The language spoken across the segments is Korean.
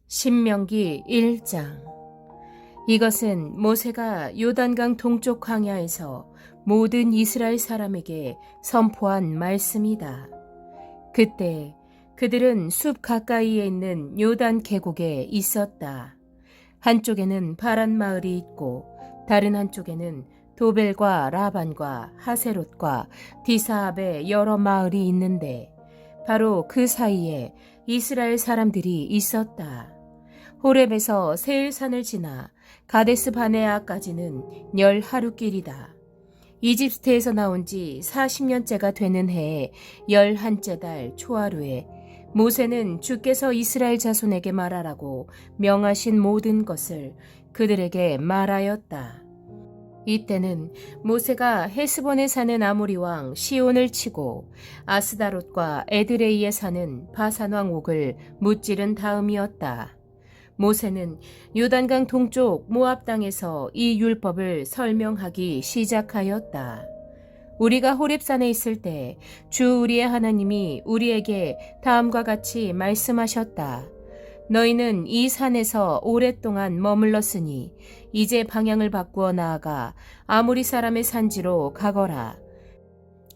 신명기 1장. 이것은 모세가 요단강 동쪽 광야에서 모든 이스라엘 사람에게 선포한 말씀이다. 그때 그들은 숲 가까이에 있는 요단 계곡에 있었다. 한쪽에는 바란 마을이 있고 다른 한쪽에는 도벨과 라반과 하세롯과 디사합의 여러 마을이 있는데 바로 그 사이에 이스라엘 사람들이 있었다. 호렙에서 세일산을 지나 가데스 바네아까지는 10하루길이다. 이집트에서 나온 지 40년째가 되는 해에 11째 달 초하루에 모세는 주께서 이스라엘 자손에게 말하라고 명하신 모든 것을 그들에게 말하였다. 이때는 모세가 헤스본에 사는 아모리 왕 시온을 치고 아스다롯과 에드레이에 사는 바산 왕 옥을 무찌른 다음이었다. 모세는 요단강 동쪽 모압 땅에서 이 율법을 설명하기 시작하였다. 우리가 호렙산에 있을 때 주 우리의 하나님이 우리에게 다음과 같이 말씀하셨다. 너희는 이 산에서 오랫동안 머물렀으니 이제 방향을 바꾸어 나아가 아모리 사람의 산지로 가거라.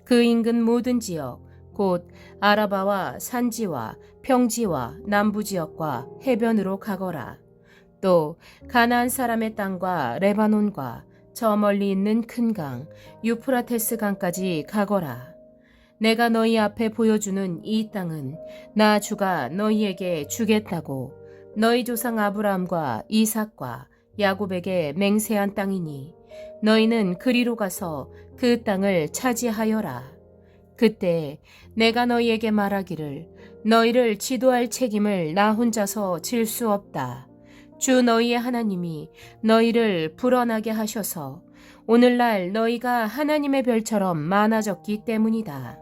그 인근 모든 지역 곧 아라바와 산지와 평지와 남부지역과 해변으로 가거라. 또 가나안 사람의 땅과 레바논과 저 멀리 있는 큰 강 유프라테스 강까지 가거라. 내가 너희 앞에 보여주는 이 땅은 나 주가 너희에게 주겠다고 너희 조상 아브라함과 이삭과 야곱에게 맹세한 땅이니 너희는 그리로 가서 그 땅을 차지하여라. 그때 내가 너희에게 말하기를 너희를 지도할 책임을 나 혼자서 질 수 없다. 주 너희의 하나님이 너희를 불어나게 하셔서 오늘날 너희가 하나님의 별처럼 많아졌기 때문이다.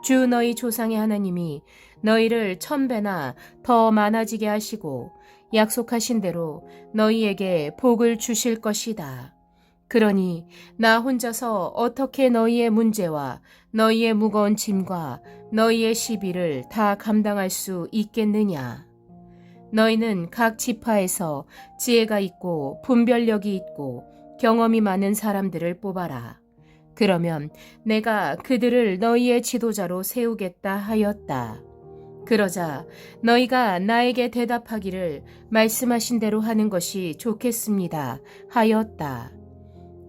주 너희 조상의 하나님이 너희를 1000배나 더 많아지게 하시고 약속하신 대로 너희에게 복을 주실 것이다. 그러니 나 혼자서 어떻게 너희의 문제와 너희의 무거운 짐과 너희의 시비를 다 감당할 수 있겠느냐? 너희는 각 지파에서 지혜가 있고 분별력이 있고 경험이 많은 사람들을 뽑아라. 그러면 내가 그들을 너희의 지도자로 세우겠다 하였다. 그러자 너희가 나에게 대답하기를 말씀하신 대로 하는 것이 좋겠습니다 하였다.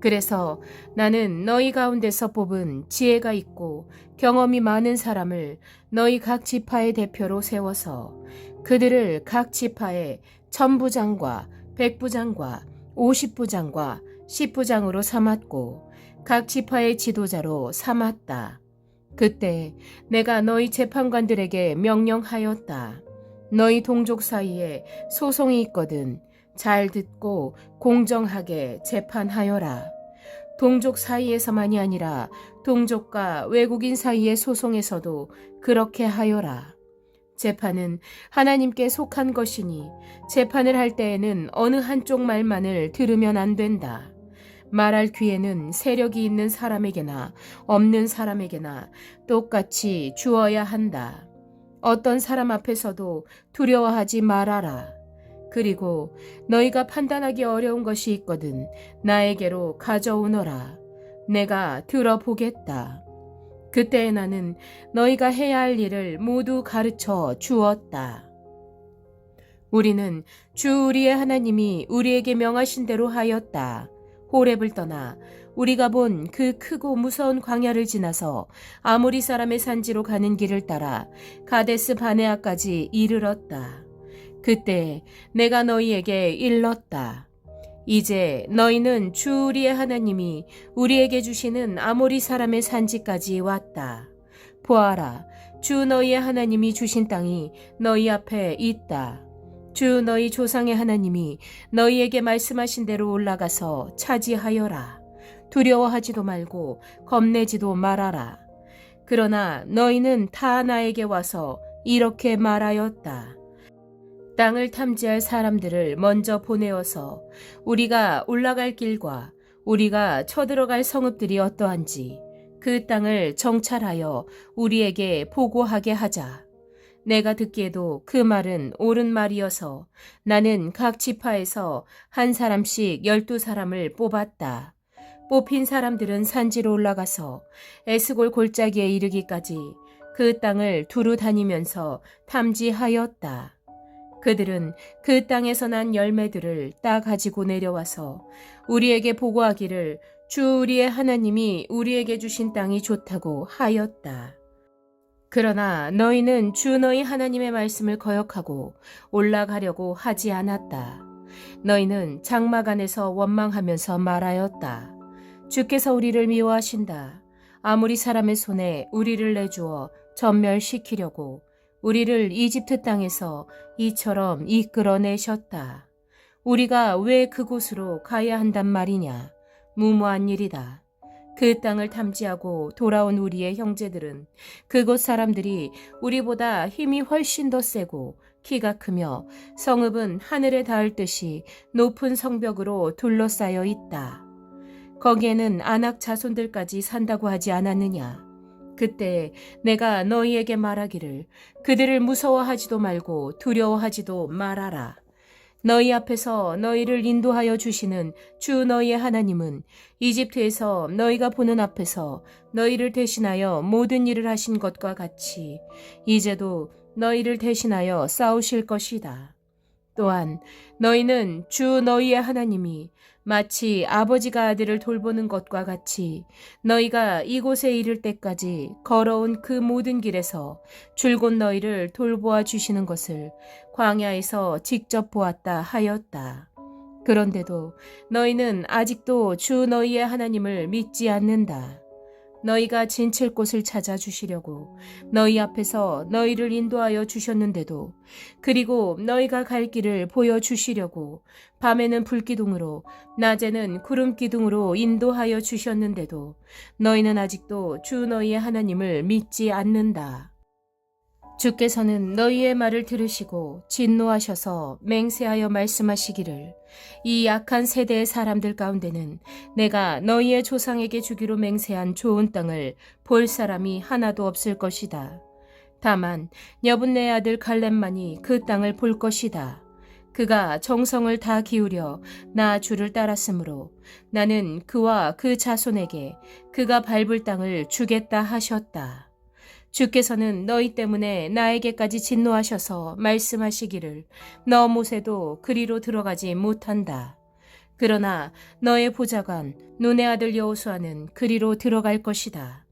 그래서 나는 너희 가운데서 뽑은 지혜가 있고 경험이 많은 사람을 너희 각 지파의 대표로 세워서 그들을 각 지파의 1000부장과 100부장과 50부장과 10부장으로 삼았고 각 지파의 지도자로 삼았다. 그때 내가 너희 재판관들에게 명령하였다. 너희 동족 사이에 소송이 있거든 잘 듣고 공정하게 재판하여라. 동족 사이에서만이 아니라 동족과 외국인 사이의 소송에서도 그렇게 하여라. 재판은 하나님께 속한 것이니 재판을 할 때에는 어느 한쪽 말만을 들으면 안 된다. 말할 귀에는 세력이 있는 사람에게나 없는 사람에게나 똑같이 주어야 한다. 어떤 사람 앞에서도 두려워하지 말아라. 그리고 너희가 판단하기 어려운 것이 있거든 나에게로 가져오너라. 내가 들어보겠다. 그때 나는 너희가 해야 할 일을 모두 가르쳐 주었다. 우리는 주 우리의 하나님이 우리에게 명하신 대로 하였다. 호렙을 떠나 우리가 본 그 크고 무서운 광야를 지나서 아모리 사람의 산지로 가는 길을 따라 가데스 바네아까지 이르렀다. 그때 내가 너희에게 일렀다. 이제 너희는 주 우리의 하나님이 우리에게 주시는 아모리 사람의 산지까지 왔다. 보아라, 주 너희의 하나님이 주신 땅이 너희 앞에 있다. 주 너희 조상의 하나님이 너희에게 말씀하신 대로 올라가서 차지하여라. 두려워하지도 말고 겁내지도 말아라. 그러나 너희는 다 나에게 와서 이렇게 말하였다. 땅을 탐지할 사람들을 먼저 보내어서 우리가 올라갈 길과 우리가 쳐들어갈 성읍들이 어떠한지 그 땅을 정찰하여 우리에게 보고하게 하자. 내가 듣기에도 그 말은 옳은 말이어서 나는 각 지파에서 한 사람씩 12사람을 뽑았다. 뽑힌 사람들은 산지로 올라가서 에스골 골짜기에 이르기까지 그 땅을 두루 다니면서 탐지하였다. 그들은 그 땅에서 난 열매들을 따 가지고 내려와서 우리에게 보고하기를 주 우리의 하나님이 우리에게 주신 땅이 좋다고 하였다. 그러나 너희는 주 너희 하나님의 말씀을 거역하고 올라가려고 하지 않았다. 너희는 장막 안에서 원망하면서 말하였다. 주께서 우리를 미워하신다. 아무리 사람의 손에 우리를 내주어 전멸시키려고 우리를 이집트 땅에서 이처럼 이끌어내셨다. 우리가 왜 그곳으로 가야 한단 말이냐? 무모한 일이다. 그 땅을 탐지하고 돌아온 우리의 형제들은 그곳 사람들이 우리보다 힘이 훨씬 더 세고 키가 크며 성읍은 하늘에 닿을 듯이 높은 성벽으로 둘러싸여 있다. 거기에는 아낙 자손들까지 산다고 하지 않았느냐? 그때 내가 너희에게 말하기를 그들을 무서워하지도 말고 두려워하지도 말아라. 너희 앞에서 너희를 인도하여 주시는 주 너희의 하나님은 이집트에서 너희가 보는 앞에서 너희를 대신하여 모든 일을 하신 것과 같이 이제도 너희를 대신하여 싸우실 것이다. 또한 너희는 주 너희의 하나님이 마치 아버지가 아들을 돌보는 것과 같이 너희가 이곳에 이를 때까지 걸어온 그 모든 길에서 줄곧 너희를 돌보아 주시는 것을 광야에서 직접 보았다 하였다. 그런데도 너희는 아직도 주 너희의 하나님을 믿지 않는다. 너희가 진칠 곳을 찾아주시려고 너희 앞에서 너희를 인도하여 주셨는데도 그리고 너희가 갈 길을 보여주시려고 밤에는 불기둥으로 낮에는 구름기둥으로 인도하여 주셨는데도 너희는 아직도 주 너희의 하나님을 믿지 않는다. 주께서는 너희의 말을 들으시고 진노하셔서 맹세하여 말씀하시기를 이 약한 세대의 사람들 가운데는 내가 너희의 조상에게 주기로 맹세한 좋은 땅을 볼 사람이 하나도 없을 것이다. 다만 여분네 아들 갈렙만이 그 땅을 볼 것이다. 그가 정성을 다 기울여 나 주를 따랐으므로 나는 그와 그 자손에게 그가 밟을 땅을 주겠다 하셨다. 주께서는 너희 때문에 나에게까지 진노하셔서 말씀하시기를 너 모세도 그리로 들어가지 못한다. 그러나 너의 보좌관 눈의 아들 여호수아는 그리로 들어갈 것이다.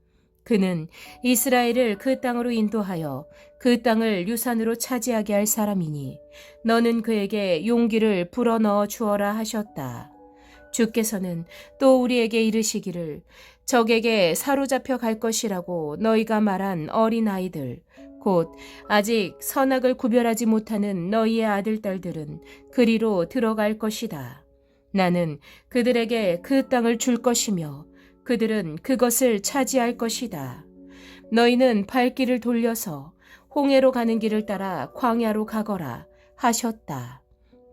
그는 이스라엘을 그 땅으로 인도하여 그 땅을 유산으로 차지하게 할 사람이니 너는 그에게 용기를 불어넣어 주어라 하셨다. 주께서는 또 우리에게 이르시기를 적에게 사로잡혀 갈 것이라고 너희가 말한 어린아이들 곧 아직 선악을 구별하지 못하는 너희의 아들 딸들은 그리로 들어갈 것이다. 나는 그들에게 그 땅을 줄 것이며 그들은 그것을 차지할 것이다. 너희는 발길을 돌려서 홍해로 가는 길을 따라 광야로 가거라 하셨다.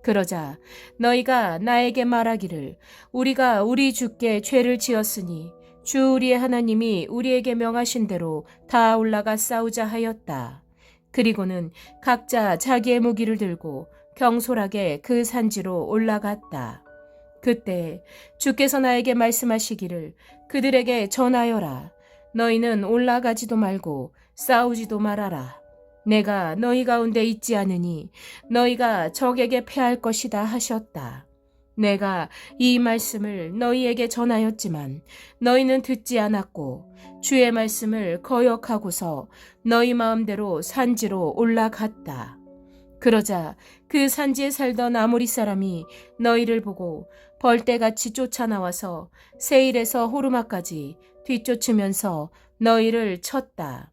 그러자 너희가 나에게 말하기를 우리가 우리 주께 죄를 지었으니 주 우리의 하나님이 우리에게 명하신 대로 다 올라가 싸우자 하였다. 그리고는 각자 자기의 무기를 들고 경솔하게 그 산지로 올라갔다. 그때 주께서 나에게 말씀하시기를 그들에게 전하여라. 너희는 올라가지도 말고 싸우지도 말아라. 내가 너희 가운데 있지 않으니 너희가 적에게 패할 것이다 하셨다. 내가 이 말씀을 너희에게 전하였지만 너희는 듣지 않았고 주의 말씀을 거역하고서 너희 마음대로 산지로 올라갔다. 그러자 그 산지에 살던 아모리 사람이 너희를 보고 벌떼같이 쫓아나와서 세일에서 호르마까지 뒤쫓으면서 너희를 쳤다.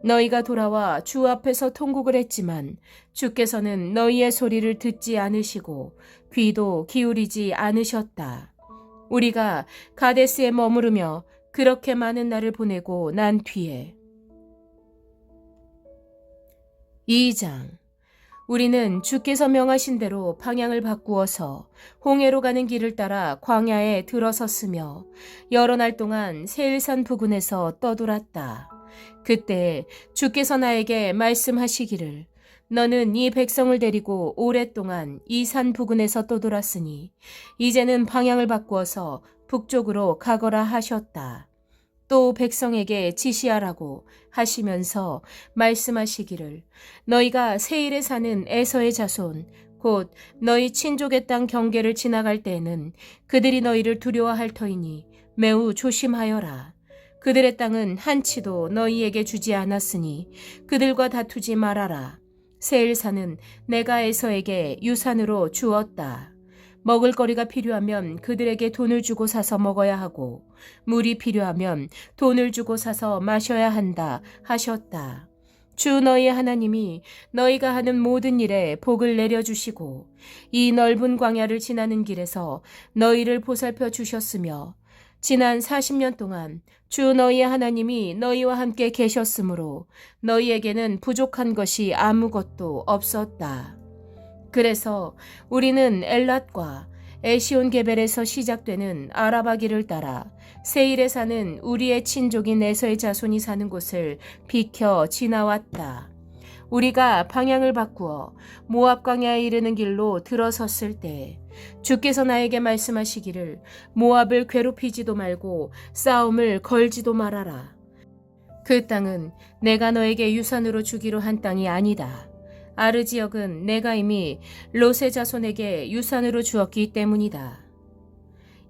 너희가 돌아와 주 앞에서 통곡을 했지만 주께서는 너희의 소리를 듣지 않으시고 귀도 기울이지 않으셨다. 우리가 가데스에 머무르며 그렇게 많은 날을 보내고 난 뒤에 2장 우리는 주께서 명하신 대로 방향을 바꾸어서 홍해로 가는 길을 따라 광야에 들어섰으며 여러 날 동안 세일산 부근에서 떠돌았다. 그때 주께서 나에게 말씀하시기를 너는 이 백성을 데리고 오랫동안 이 산 부근에서 떠돌았으니 이제는 방향을 바꾸어서 북쪽으로 가거라 하셨다. 또 백성에게 지시하라고 하시면서 말씀하시기를 너희가 세일에 사는 에서의 자손 곧 너희 친족의 땅 경계를 지나갈 때에는 그들이 너희를 두려워할 터이니 매우 조심하여라. 그들의 땅은 한치도 너희에게 주지 않았으니 그들과 다투지 말아라. 세일산은 내가 에서에게 유산으로 주었다. 먹을거리가 필요하면 그들에게 돈을 주고 사서 먹어야 하고 물이 필요하면 돈을 주고 사서 마셔야 한다 하셨다. 주 너희 하나님이 너희가 하는 모든 일에 복을 내려주시고 이 넓은 광야를 지나는 길에서 너희를 보살펴 주셨으며 지난 40년 동안 주 너희 하나님이 너희와 함께 계셨으므로 너희에게는 부족한 것이 아무것도 없었다. 그래서 우리는 엘랏과 에시온 게벨에서 시작되는 아라바 길을 따라 세일에 사는 우리의 친족인 에서의 자손이 사는 곳을 비켜 지나왔다. 우리가 방향을 바꾸어 모압 광야에 이르는 길로 들어섰을 때 주께서 나에게 말씀하시기를 모압을 괴롭히지도 말고 싸움을 걸지도 말아라. 그 땅은 내가 너에게 유산으로 주기로 한 땅이 아니다. 아르 지역은 내가 이미 롯의 자손에게 유산으로 주었기 때문이다.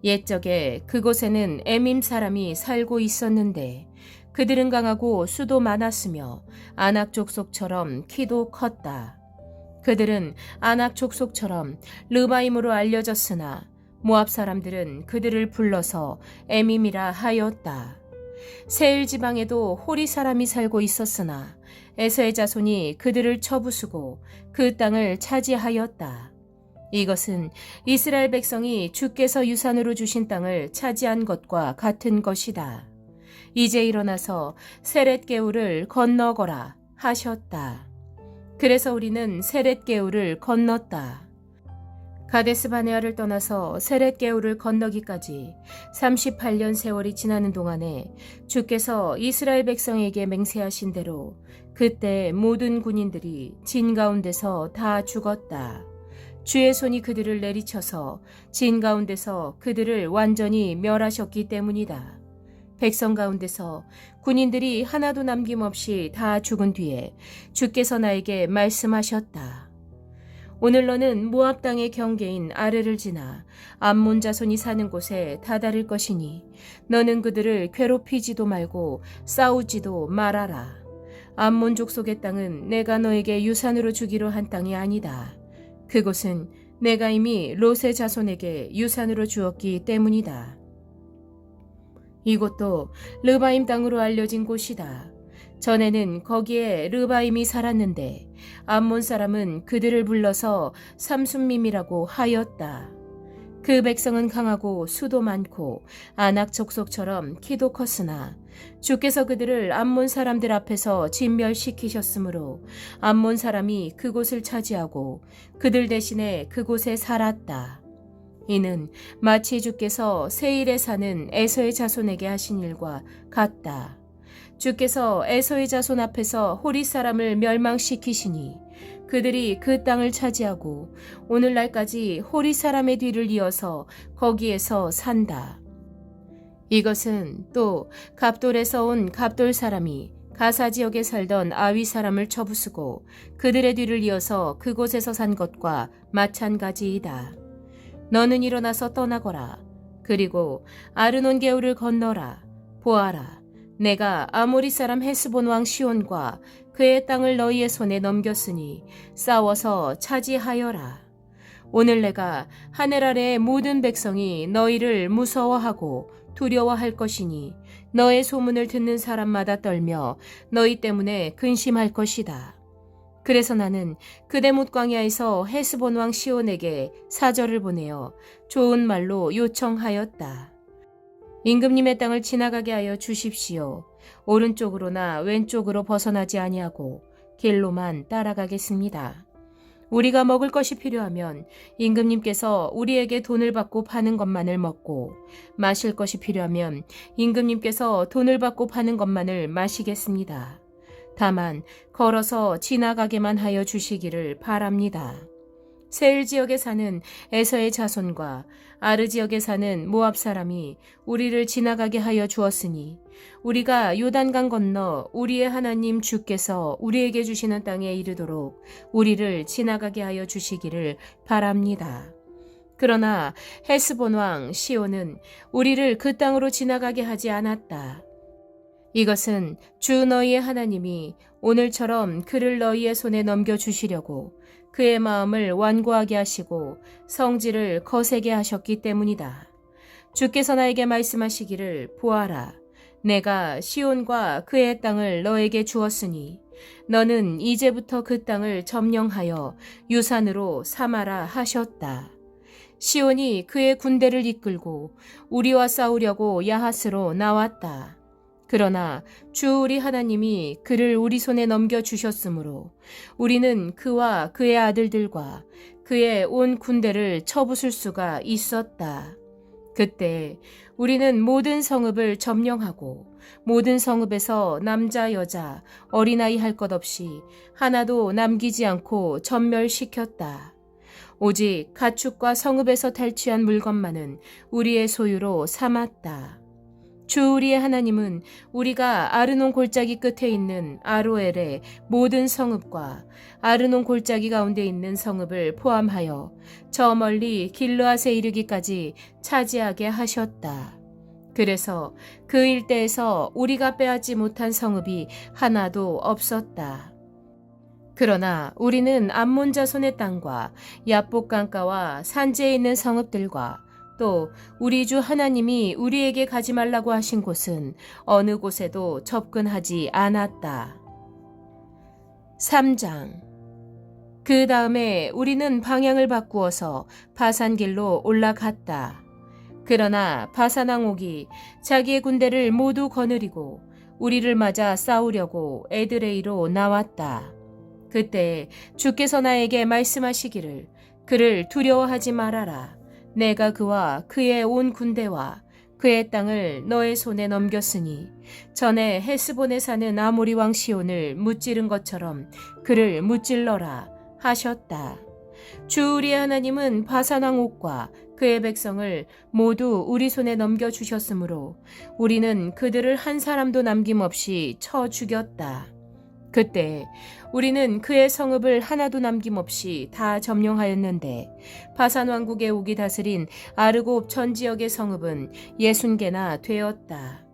옛적에 그곳에는 에밈 사람이 살고 있었는데 그들은 강하고 수도 많았으며 아낙 족속처럼 키도 컸다. 그들은 아낙 족속처럼 르바임으로 알려졌으나 모압 사람들은 그들을 불러서 에밈이라 하였다. 세일 지방에도 호리 사람이 살고 있었으나 에서의 자손이 그들을 쳐부수고 그 땅을 차지하였다. 이것은 이스라엘 백성이 주께서 유산으로 주신 땅을 차지한 것과 같은 것이다. 이제 일어나서 세렛게울을 건너거라 하셨다. 그래서 우리는 세렛게울을 건넜다. 가데스 바네아를 떠나서 세렛게울을 건너기까지 38년 세월이 지나는 동안에 주께서 이스라엘 백성에게 맹세하신 대로 그때 모든 군인들이 진 가운데서 다 죽었다. 주의 손이 그들을 내리쳐서 진 가운데서 그들을 완전히 멸하셨기 때문이다. 백성 가운데서 군인들이 하나도 남김없이 다 죽은 뒤에 주께서 나에게 말씀하셨다. 오늘 너는 모압 땅의 경계인 아르를 지나 암몬 자손이 사는 곳에 다다를 것이니 너는 그들을 괴롭히지도 말고 싸우지도 말아라. 암몬 족속의 땅은 내가 너에게 유산으로 주기로 한 땅이 아니다. 그곳은 내가 이미 롯의 자손에게 유산으로 주었기 때문이다. 이곳도 르바임 땅으로 알려진 곳이다. 전에는 거기에 르바임이 살았는데 암몬 사람은 그들을 불러서 삼순밈이라고 하였다. 그 백성은 강하고 수도 많고 아낙 족속처럼 키도 컸으나 주께서 그들을 암몬 사람들 앞에서 진멸시키셨으므로 암몬 사람이 그곳을 차지하고 그들 대신에 그곳에 살았다. 이는 마치 주께서 세일에 사는 에서의 자손에게 하신 일과 같다. 주께서 에서의 자손 앞에서 호리 사람을 멸망시키시니 그들이 그 땅을 차지하고 오늘날까지 호리 사람의 뒤를 이어서 거기에서 산다. 이것은 또 갑돌에서 온 갑돌 사람이 가사 지역에 살던 아위 사람을 쳐부수고 그들의 뒤를 이어서 그곳에서 산 것과 마찬가지이다. 너는 일어나서 떠나거라. 그리고 아르논 개울을 건너라. 보아라. 내가 아모리 사람 헤스본 왕 시온과 그의 땅을 너희의 손에 넘겼으니 싸워서 차지하여라. 오늘 내가 하늘 아래의 모든 백성이 너희를 무서워하고 두려워할 것이니 너의 소문을 듣는 사람마다 떨며 너희 때문에 근심할 것이다. 그래서 나는 그대못 광야에서 헤스본 왕 시온에게 사절을 보내어 좋은 말로 요청하였다. 임금님의 땅을 지나가게 하여 주십시오. 오른쪽으로나 왼쪽으로 벗어나지 아니하고 길로만 따라가겠습니다. 우리가 먹을 것이 필요하면 임금님께서 우리에게 돈을 받고 파는 것만을 먹고, 마실 것이 필요하면 임금님께서 돈을 받고 파는 것만을 마시겠습니다. 다만 걸어서 지나가게만 하여 주시기를 바랍니다. 세일 지역에 사는 에서의 자손과 아르 지역에 사는 모압 사람이 우리를 지나가게 하여 주었으니 우리가 요단강 건너 우리의 하나님 주께서 우리에게 주시는 땅에 이르도록 우리를 지나가게 하여 주시기를 바랍니다. 그러나 헤스본 왕 시온은 우리를 그 땅으로 지나가게 하지 않았다. 이것은 주 너희의 하나님이 오늘처럼 그를 너희의 손에 넘겨주시려고 그의 마음을 완고하게 하시고 성질을 거세게 하셨기 때문이다. 주께서 나에게 말씀하시기를 보아라. 내가 시온과 그의 땅을 너에게 주었으니 너는 이제부터 그 땅을 점령하여 유산으로 삼아라 하셨다. 시온이 그의 군대를 이끌고 우리와 싸우려고 야하스로 나왔다. 그러나 주 우리 하나님이 그를 우리 손에 넘겨주셨으므로 우리는 그와 그의 아들들과 그의 온 군대를 쳐부술 수가 있었다. 그때 우리는 모든 성읍을 점령하고 모든 성읍에서 남자 여자 어린아이 할 것 없이 하나도 남기지 않고 전멸시켰다. 오직 가축과 성읍에서 탈취한 물건만은 우리의 소유로 삼았다. 주 우리의 하나님은 우리가 아르논 골짜기 끝에 있는 아로엘의 모든 성읍과 아르논 골짜기 가운데 있는 성읍을 포함하여 저 멀리 길르앗에 이르기까지 차지하게 하셨다. 그래서 그 일대에서 우리가 빼앗지 못한 성읍이 하나도 없었다. 그러나 우리는 암몬 자손의 땅과 야복 강가와 산지에 있는 성읍들과 또 우리 주 하나님이 우리에게 가지 말라고 하신 곳은 어느 곳에도 접근하지 않았다. 3장. 그 다음에 우리는 방향을 바꾸어서 바산길로 올라갔다. 그러나 바산 왕 옥이 자기의 군대를 모두 거느리고 우리를 맞아 싸우려고 에드레이로 나왔다. 그때 주께서 나에게 말씀하시기를 그를 두려워하지 말아라. 내가 그와 그의 온 군대와 그의 땅을 너의 손에 넘겼으니 전에 헤스본에 사는 아모리 왕 시온을 무찌른 것처럼 그를 무찔러라 하셨다. 주 우리의 하나님은 바산 왕 옥과 그의 백성을 모두 우리 손에 넘겨주셨으므로 우리는 그들을 한 사람도 남김없이 쳐 죽였다. 그때 우리는 그의 성읍을 하나도 남김없이 다 점령하였는데 바산 왕국의 옥이 다스린 아르곱 전 지역의 성읍은 60개나 되었다.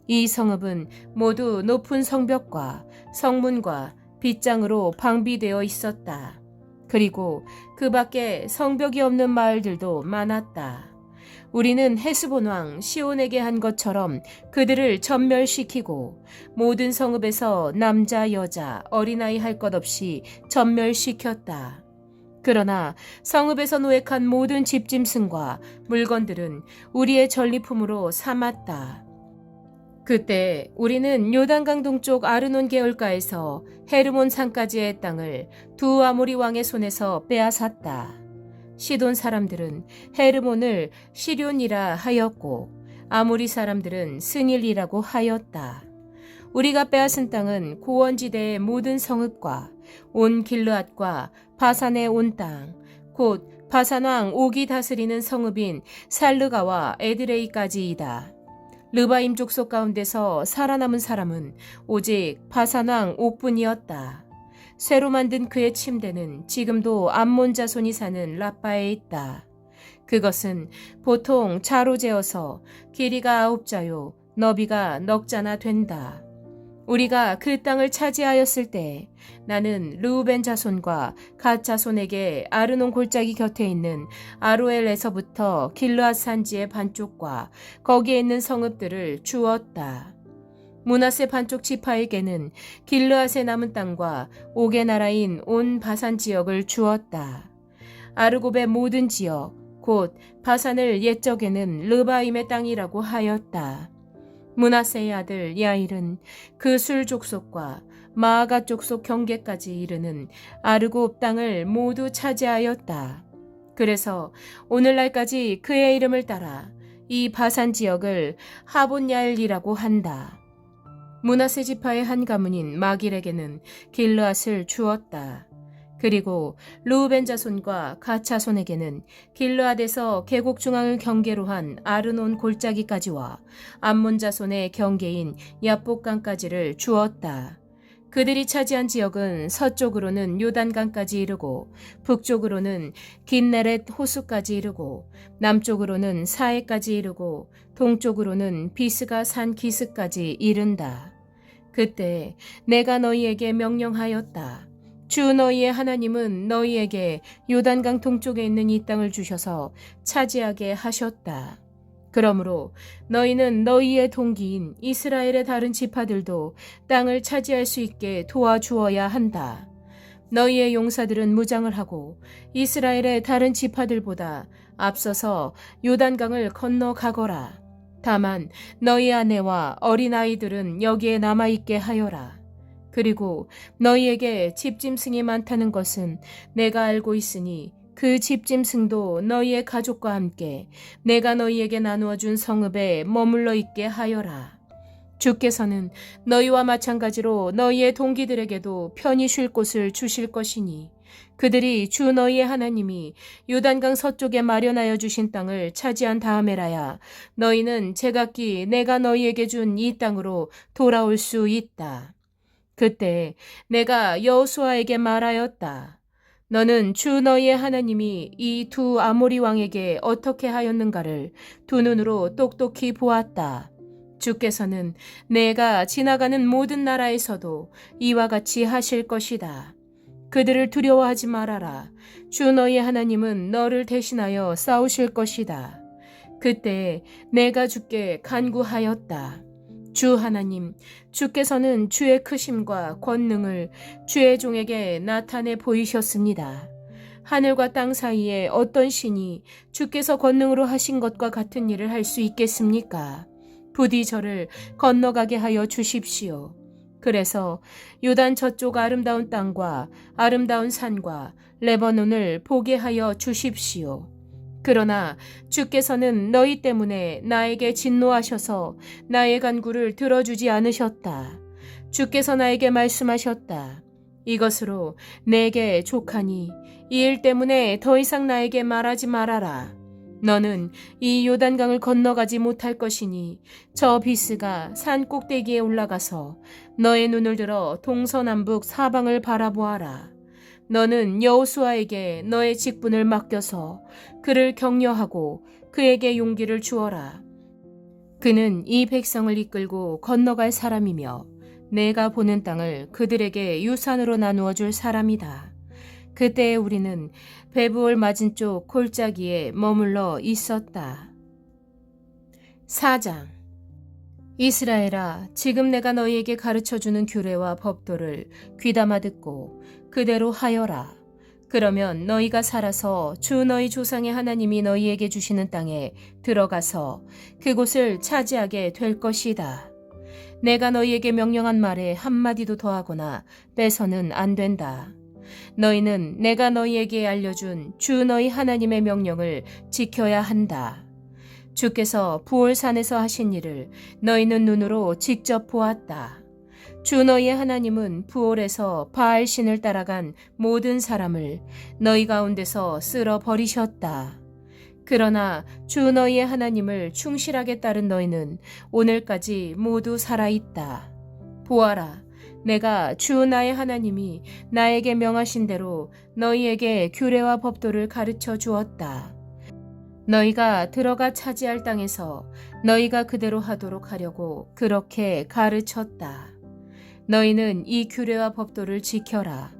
이 성읍은 모두 높은 성벽과 성문과 빗장으로 방비되어 있었다. 그리고 그 밖에 성벽이 없는 마을들도 많았다. 우리는 헤스본 왕 시온에게 한 것처럼 그들을 전멸시키고 모든 성읍에서 남자 여자 어린아이 할 것 없이 전멸시켰다. 그러나 성읍에서 노획한 모든 집짐승과 물건들은 우리의 전리품으로 삼았다. 그때 우리는 요단강 동쪽 아르논 계열가에서 헤르몬 산까지의 땅을 두 아모리 왕의 손에서 빼앗았다. 시돈 사람들은 헤르몬을 시륜이라 하였고 아모리 사람들은 스닐이라고 하였다. 우리가 빼앗은 땅은 고원지대의 모든 성읍과 온 길르앗과 바산의 온 땅, 곧 바산 왕 옥이 다스리는 성읍인 살르가와 에드레이까지이다. 르바임 족속 가운데서 살아남은 사람은 오직 바산 왕 옥뿐이었다. 쇠로 만든 그의 침대는 지금도 암몬 자손이 사는 라빠에 있다. 그것은 보통 자로 재어서 길이가 9자요 너비가 넉 자나 된다. 우리가 그 땅을 차지하였을 때 나는 르우벤 자손과 갓 자손에게 아르논 골짜기 곁에 있는 아로엘에서부터 길르앗 산지의 반쪽과 거기에 있는 성읍들을 주었다. 므낫세 반쪽 지파에게는 길르앗의 남은 땅과 옥의 나라인 온 바산 지역을 주었다. 아르곱의 모든 지역, 곧 바산을 옛적에는 르바임의 땅이라고 하였다. 므낫세의 아들 야일은 그 술 족속과 마아가 족속 경계까지 이르는 아르곱 땅을 모두 차지하였다. 그래서 오늘날까지 그의 이름을 따라 이 바산 지역을 하본야일이라고 한다. 므낫세 지파의 한 가문인 마길에게는 길르앗을 주었다. 그리고 르우벤 자손과 갓 자손에게는 길르앗에서 계곡 중앙을 경계로 한 아르논 골짜기까지와 암몬 자손의 경계인 야복강까지를 주었다. 그들이 차지한 지역은 서쪽으로는 요단강까지 이르고 북쪽으로는 긴네렛 호수까지 이르고 남쪽으로는 사해까지 이르고 동쪽으로는 비스가 산 기스까지 이른다. 그때 내가 너희에게 명령하였다. 주 너희의 하나님은 너희에게 요단강 동쪽에 있는 이 땅을 주셔서 차지하게 하셨다. 그러므로 너희는 너희의 동기인 이스라엘의 다른 지파들도 땅을 차지할 수 있게 도와주어야 한다. 너희의 용사들은 무장을 하고 이스라엘의 다른 지파들보다 앞서서 요단강을 건너가거라. 다만 너희 아내와 어린아이들은 여기에 남아있게 하여라. 그리고 너희에게 집짐승이 많다는 것은 내가 알고 있으니 그 집짐승도 너희의 가족과 함께 내가 너희에게 나누어 준 성읍에 머물러 있게 하여라. 주께서는 너희와 마찬가지로 너희의 동기들에게도 편히 쉴 곳을 주실 것이니 그들이 주 너희의 하나님이 요단강 서쪽에 마련하여 주신 땅을 차지한 다음에라야 너희는 제각기 내가 너희에게 준 이 땅으로 돌아올 수 있다. 그때 내가 여호수아에게 말하였다. 너는 주 너희의 하나님이 이 두 아모리 왕에게 어떻게 하였는가를 두 눈으로 똑똑히 보았다. 주께서는 내가 지나가는 모든 나라에서도 이와 같이 하실 것이다. 그들을 두려워하지 말아라. 주 너희의 하나님은 너를 대신하여 싸우실 것이다. 그때 내가 주께 간구하였다. 주 하나님, 주께서는 주의 크심과 권능을 주의 종에게 나타내 보이셨습니다. 하늘과 땅 사이에 어떤 신이 주께서 권능으로 하신 것과 같은 일을 할 수 있겠습니까? 부디 저를 건너가게 하여 주십시오. 그래서 요단 저쪽 아름다운 땅과 아름다운 산과 레바논을 보게 하여 주십시오. 그러나 주께서는 너희 때문에 나에게 진노하셔서 나의 간구를 들어주지 않으셨다. 주께서 나에게 말씀하셨다. 이것으로 내게 족하니 이 일 때문에 더 이상 나에게 말하지 말아라. 너는 이 요단강을 건너가지 못할 것이니 저 비스가 산 꼭대기에 올라가서 너의 눈을 들어 동서남북 사방을 바라보아라. 너는 여호수아에게 너의 직분을 맡겨서 그를 격려하고 그에게 용기를 주어라. 그는 이 백성을 이끌고 건너갈 사람이며 내가 보는 땅을 그들에게 유산으로 나누어 줄 사람이다. 그때 우리는 베부올 맞은쪽 골짜기에 머물러 있었다. 4장. 이스라엘아, 지금 내가 너희에게 가르쳐주는 규례와 법도를 귀담아 듣고 그대로 하여라. 그러면 너희가 살아서 주 너희 조상의 하나님이 너희에게 주시는 땅에 들어가서 그곳을 차지하게 될 것이다. 내가 너희에게 명령한 말에 한마디도 더하거나 빼서는 안 된다. 너희는 내가 너희에게 알려준 주 너희 하나님의 명령을 지켜야 한다. 주께서 부올산에서 하신 일을 너희는 눈으로 직접 보았다. 주 너희의 하나님은 부올에서 바알신을 따라간 모든 사람을 너희 가운데서 쓸어 버리셨다. 그러나 주 너희의 하나님을 충실하게 따른 너희는 오늘까지 모두 살아있다. 보아라, 내가 주 나의 하나님이 나에게 명하신 대로 너희에게 규례와 법도를 가르쳐 주었다. 너희가 들어가 차지할 땅에서 너희가 그대로 하도록 하려고 그렇게 가르쳤다. 너희는 이 규례와 법도를 지켜라.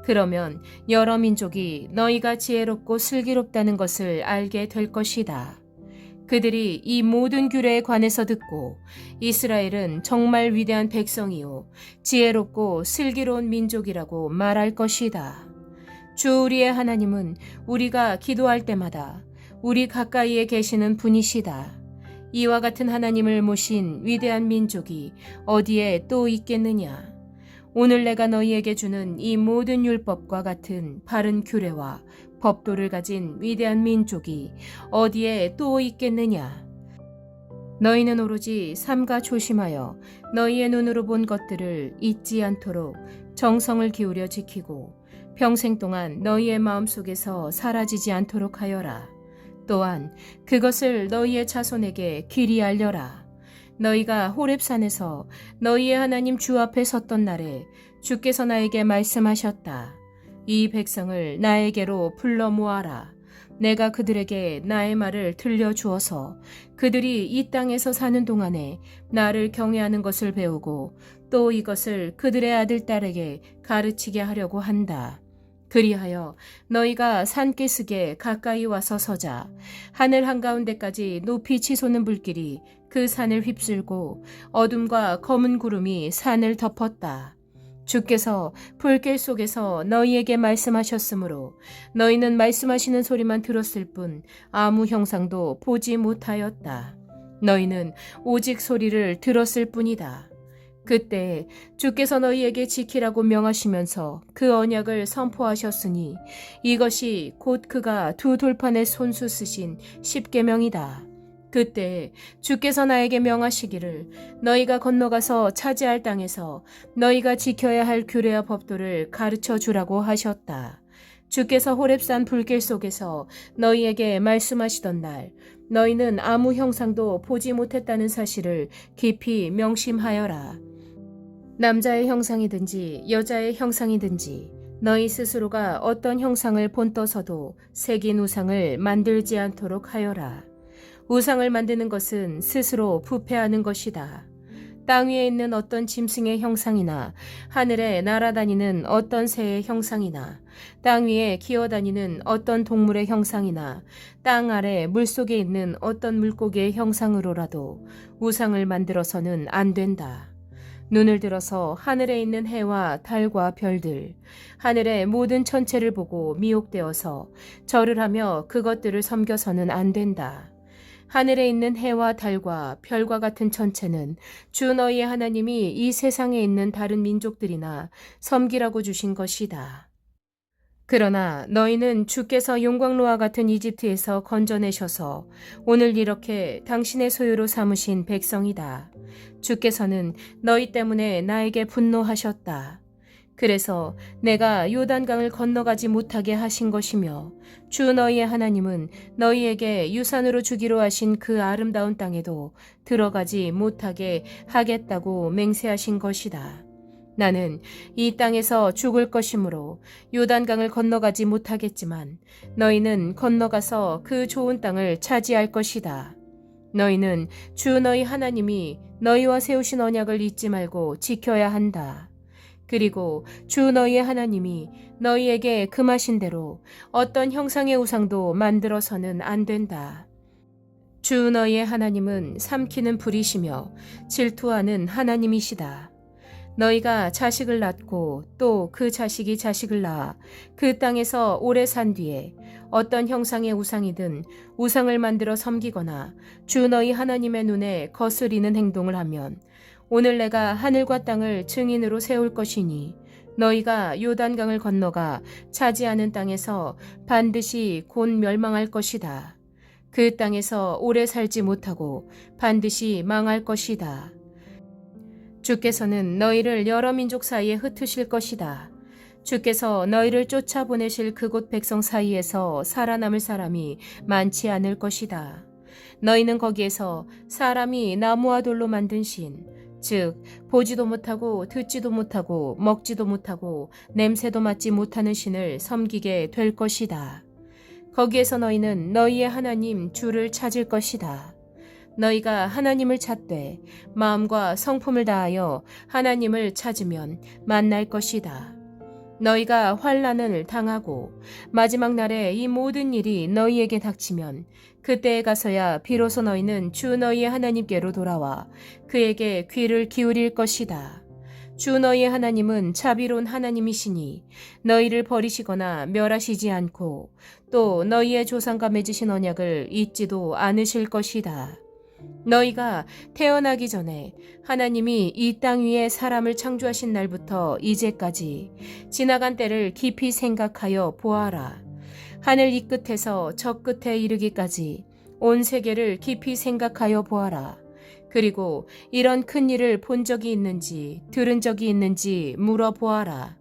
그러면 여러 민족이 너희가 지혜롭고 슬기롭다는 것을 알게 될 것이다. 그들이 이 모든 규례에 관해서 듣고 이스라엘은 정말 위대한 백성이요 지혜롭고 슬기로운 민족이라고 말할 것이다. 주 우리의 하나님은 우리가 기도할 때마다 우리 가까이에 계시는 분이시다. 이와 같은 하나님을 모신 위대한 민족이 어디에 또 있겠느냐? 오늘 내가 너희에게 주는 이 모든 율법과 같은 바른 규례와 법도를 가진 위대한 민족이 어디에 또 있겠느냐? 너희는 오로지 삼가 조심하여 너희의 눈으로 본 것들을 잊지 않도록 정성을 기울여 지키고 평생 동안 너희의 마음속에서 사라지지 않도록 하여라. 또한 그것을 너희의 자손에게 길이 알려라. 너희가 호렙산에서 너희의 하나님 주 앞에 섰던 날에 주께서 나에게 말씀하셨다. 이 백성을 나에게로 불러 모아라. 내가 그들에게 나의 말을 들려주어서 그들이 이 땅에서 사는 동안에 나를 경외하는 것을 배우고 또 이것을 그들의 아들, 딸에게 가르치게 하려고 한다. 그리하여 너희가 산기슭에 가까이 와서 서자. 하늘 한가운데까지 높이 치솟는 불길이 그 산을 휩쓸고 어둠과 검은 구름이 산을 덮었다. 주께서 불길 속에서 너희에게 말씀하셨으므로 너희는 말씀하시는 소리만 들었을 뿐 아무 형상도 보지 못하였다. 너희는 오직 소리를 들었을 뿐이다. 그때 주께서 너희에게 지키라고 명하시면서 그 언약을 선포하셨으니 이것이 곧 그가 두 돌판에 손수 쓰신 십계명이다. 그때 주께서 나에게 명하시기를 너희가 건너가서 차지할 땅에서 너희가 지켜야 할 규례와 법도를 가르쳐 주라고 하셨다. 주께서 호렙산 불길 속에서 너희에게 말씀하시던 날 너희는 아무 형상도 보지 못했다는 사실을 깊이 명심하여라. 남자의 형상이든지 여자의 형상이든지 너희 스스로가 어떤 형상을 본떠서도 새긴 우상을 만들지 않도록 하여라. 우상을 만드는 것은 스스로 부패하는 것이다. 땅 위에 있는 어떤 짐승의 형상이나 하늘에 날아다니는 어떤 새의 형상이나 땅 위에 기어다니는 어떤 동물의 형상이나 땅 아래 물속에 있는 어떤 물고기의 형상으로라도 우상을 만들어서는 안 된다. 눈을 들어서 하늘에 있는 해와 달과 별들, 하늘의 모든 천체를 보고 미혹되어서 절을 하며 그것들을 섬겨서는 안 된다. 하늘에 있는 해와 달과 별과 같은 천체는 주 너희의 하나님이 이 세상에 있는 다른 민족들이나 섬기라고 주신 것이다. 그러나 너희는 주께서 용광로와 같은 이집트에서 건져내셔서 오늘 이렇게 당신의 소유로 삼으신 백성이다. 주께서는 너희 때문에 나에게 분노하셨다. 그래서 내가 요단강을 건너가지 못하게 하신 것이며 주 너희의 하나님은 너희에게 유산으로 주기로 하신 그 아름다운 땅에도 들어가지 못하게 하겠다고 맹세하신 것이다. 나는 이 땅에서 죽을 것이므로 요단강을 건너가지 못하겠지만 너희는 건너가서 그 좋은 땅을 차지할 것이다. 너희는 주 너희 하나님이 너희와 세우신 언약을 잊지 말고 지켜야 한다. 그리고 주 너희의 하나님이 너희에게 금하신 대로 어떤 형상의 우상도 만들어서는 안 된다. 주 너희의 하나님은 삼키는 불이시며 질투하는 하나님이시다. 너희가 자식을 낳고 또 그 자식이 자식을 낳아 그 땅에서 오래 산 뒤에 어떤 형상의 우상이든 우상을 만들어 섬기거나 주 너희 하나님의 눈에 거스리는 행동을 하면 오늘 내가 하늘과 땅을 증인으로 세울 것이니 너희가 요단강을 건너가 차지하는 땅에서 반드시 곧 멸망할 것이다. 그 땅에서 오래 살지 못하고 반드시 망할 것이다. 주께서는 너희를 여러 민족 사이에 흩으실 것이다. 주께서 너희를 쫓아보내실 그곳 백성 사이에서 살아남을 사람이 많지 않을 것이다. 너희는 거기에서 사람이 나무와 돌로 만든 신, 즉 보지도 못하고 듣지도 못하고 먹지도 못하고 냄새도 맡지 못하는 신을 섬기게 될 것이다. 거기에서 너희는 너희의 하나님 주를 찾을 것이다. 너희가 하나님을 찾되 마음과 성품을 다하여 하나님을 찾으면 만날 것이다. 너희가 환난을 당하고 마지막 날에 이 모든 일이 너희에게 닥치면 그때에 가서야 비로소 너희는 주 너희의 하나님께로 돌아와 그에게 귀를 기울일 것이다. 주 너희의 하나님은 자비로운 하나님이시니 너희를 버리시거나 멸하시지 않고 또 너희의 조상과 맺으신 언약을 잊지도 않으실 것이다. 너희가 태어나기 전에 하나님이 이 땅 위에 사람을 창조하신 날부터 이제까지 지나간 때를 깊이 생각하여 보아라. 하늘 이 끝에서 저 끝에 이르기까지 온 세계를 깊이 생각하여 보아라. 그리고 이런 큰 일을 본 적이 있는지 들은 적이 있는지 물어보아라.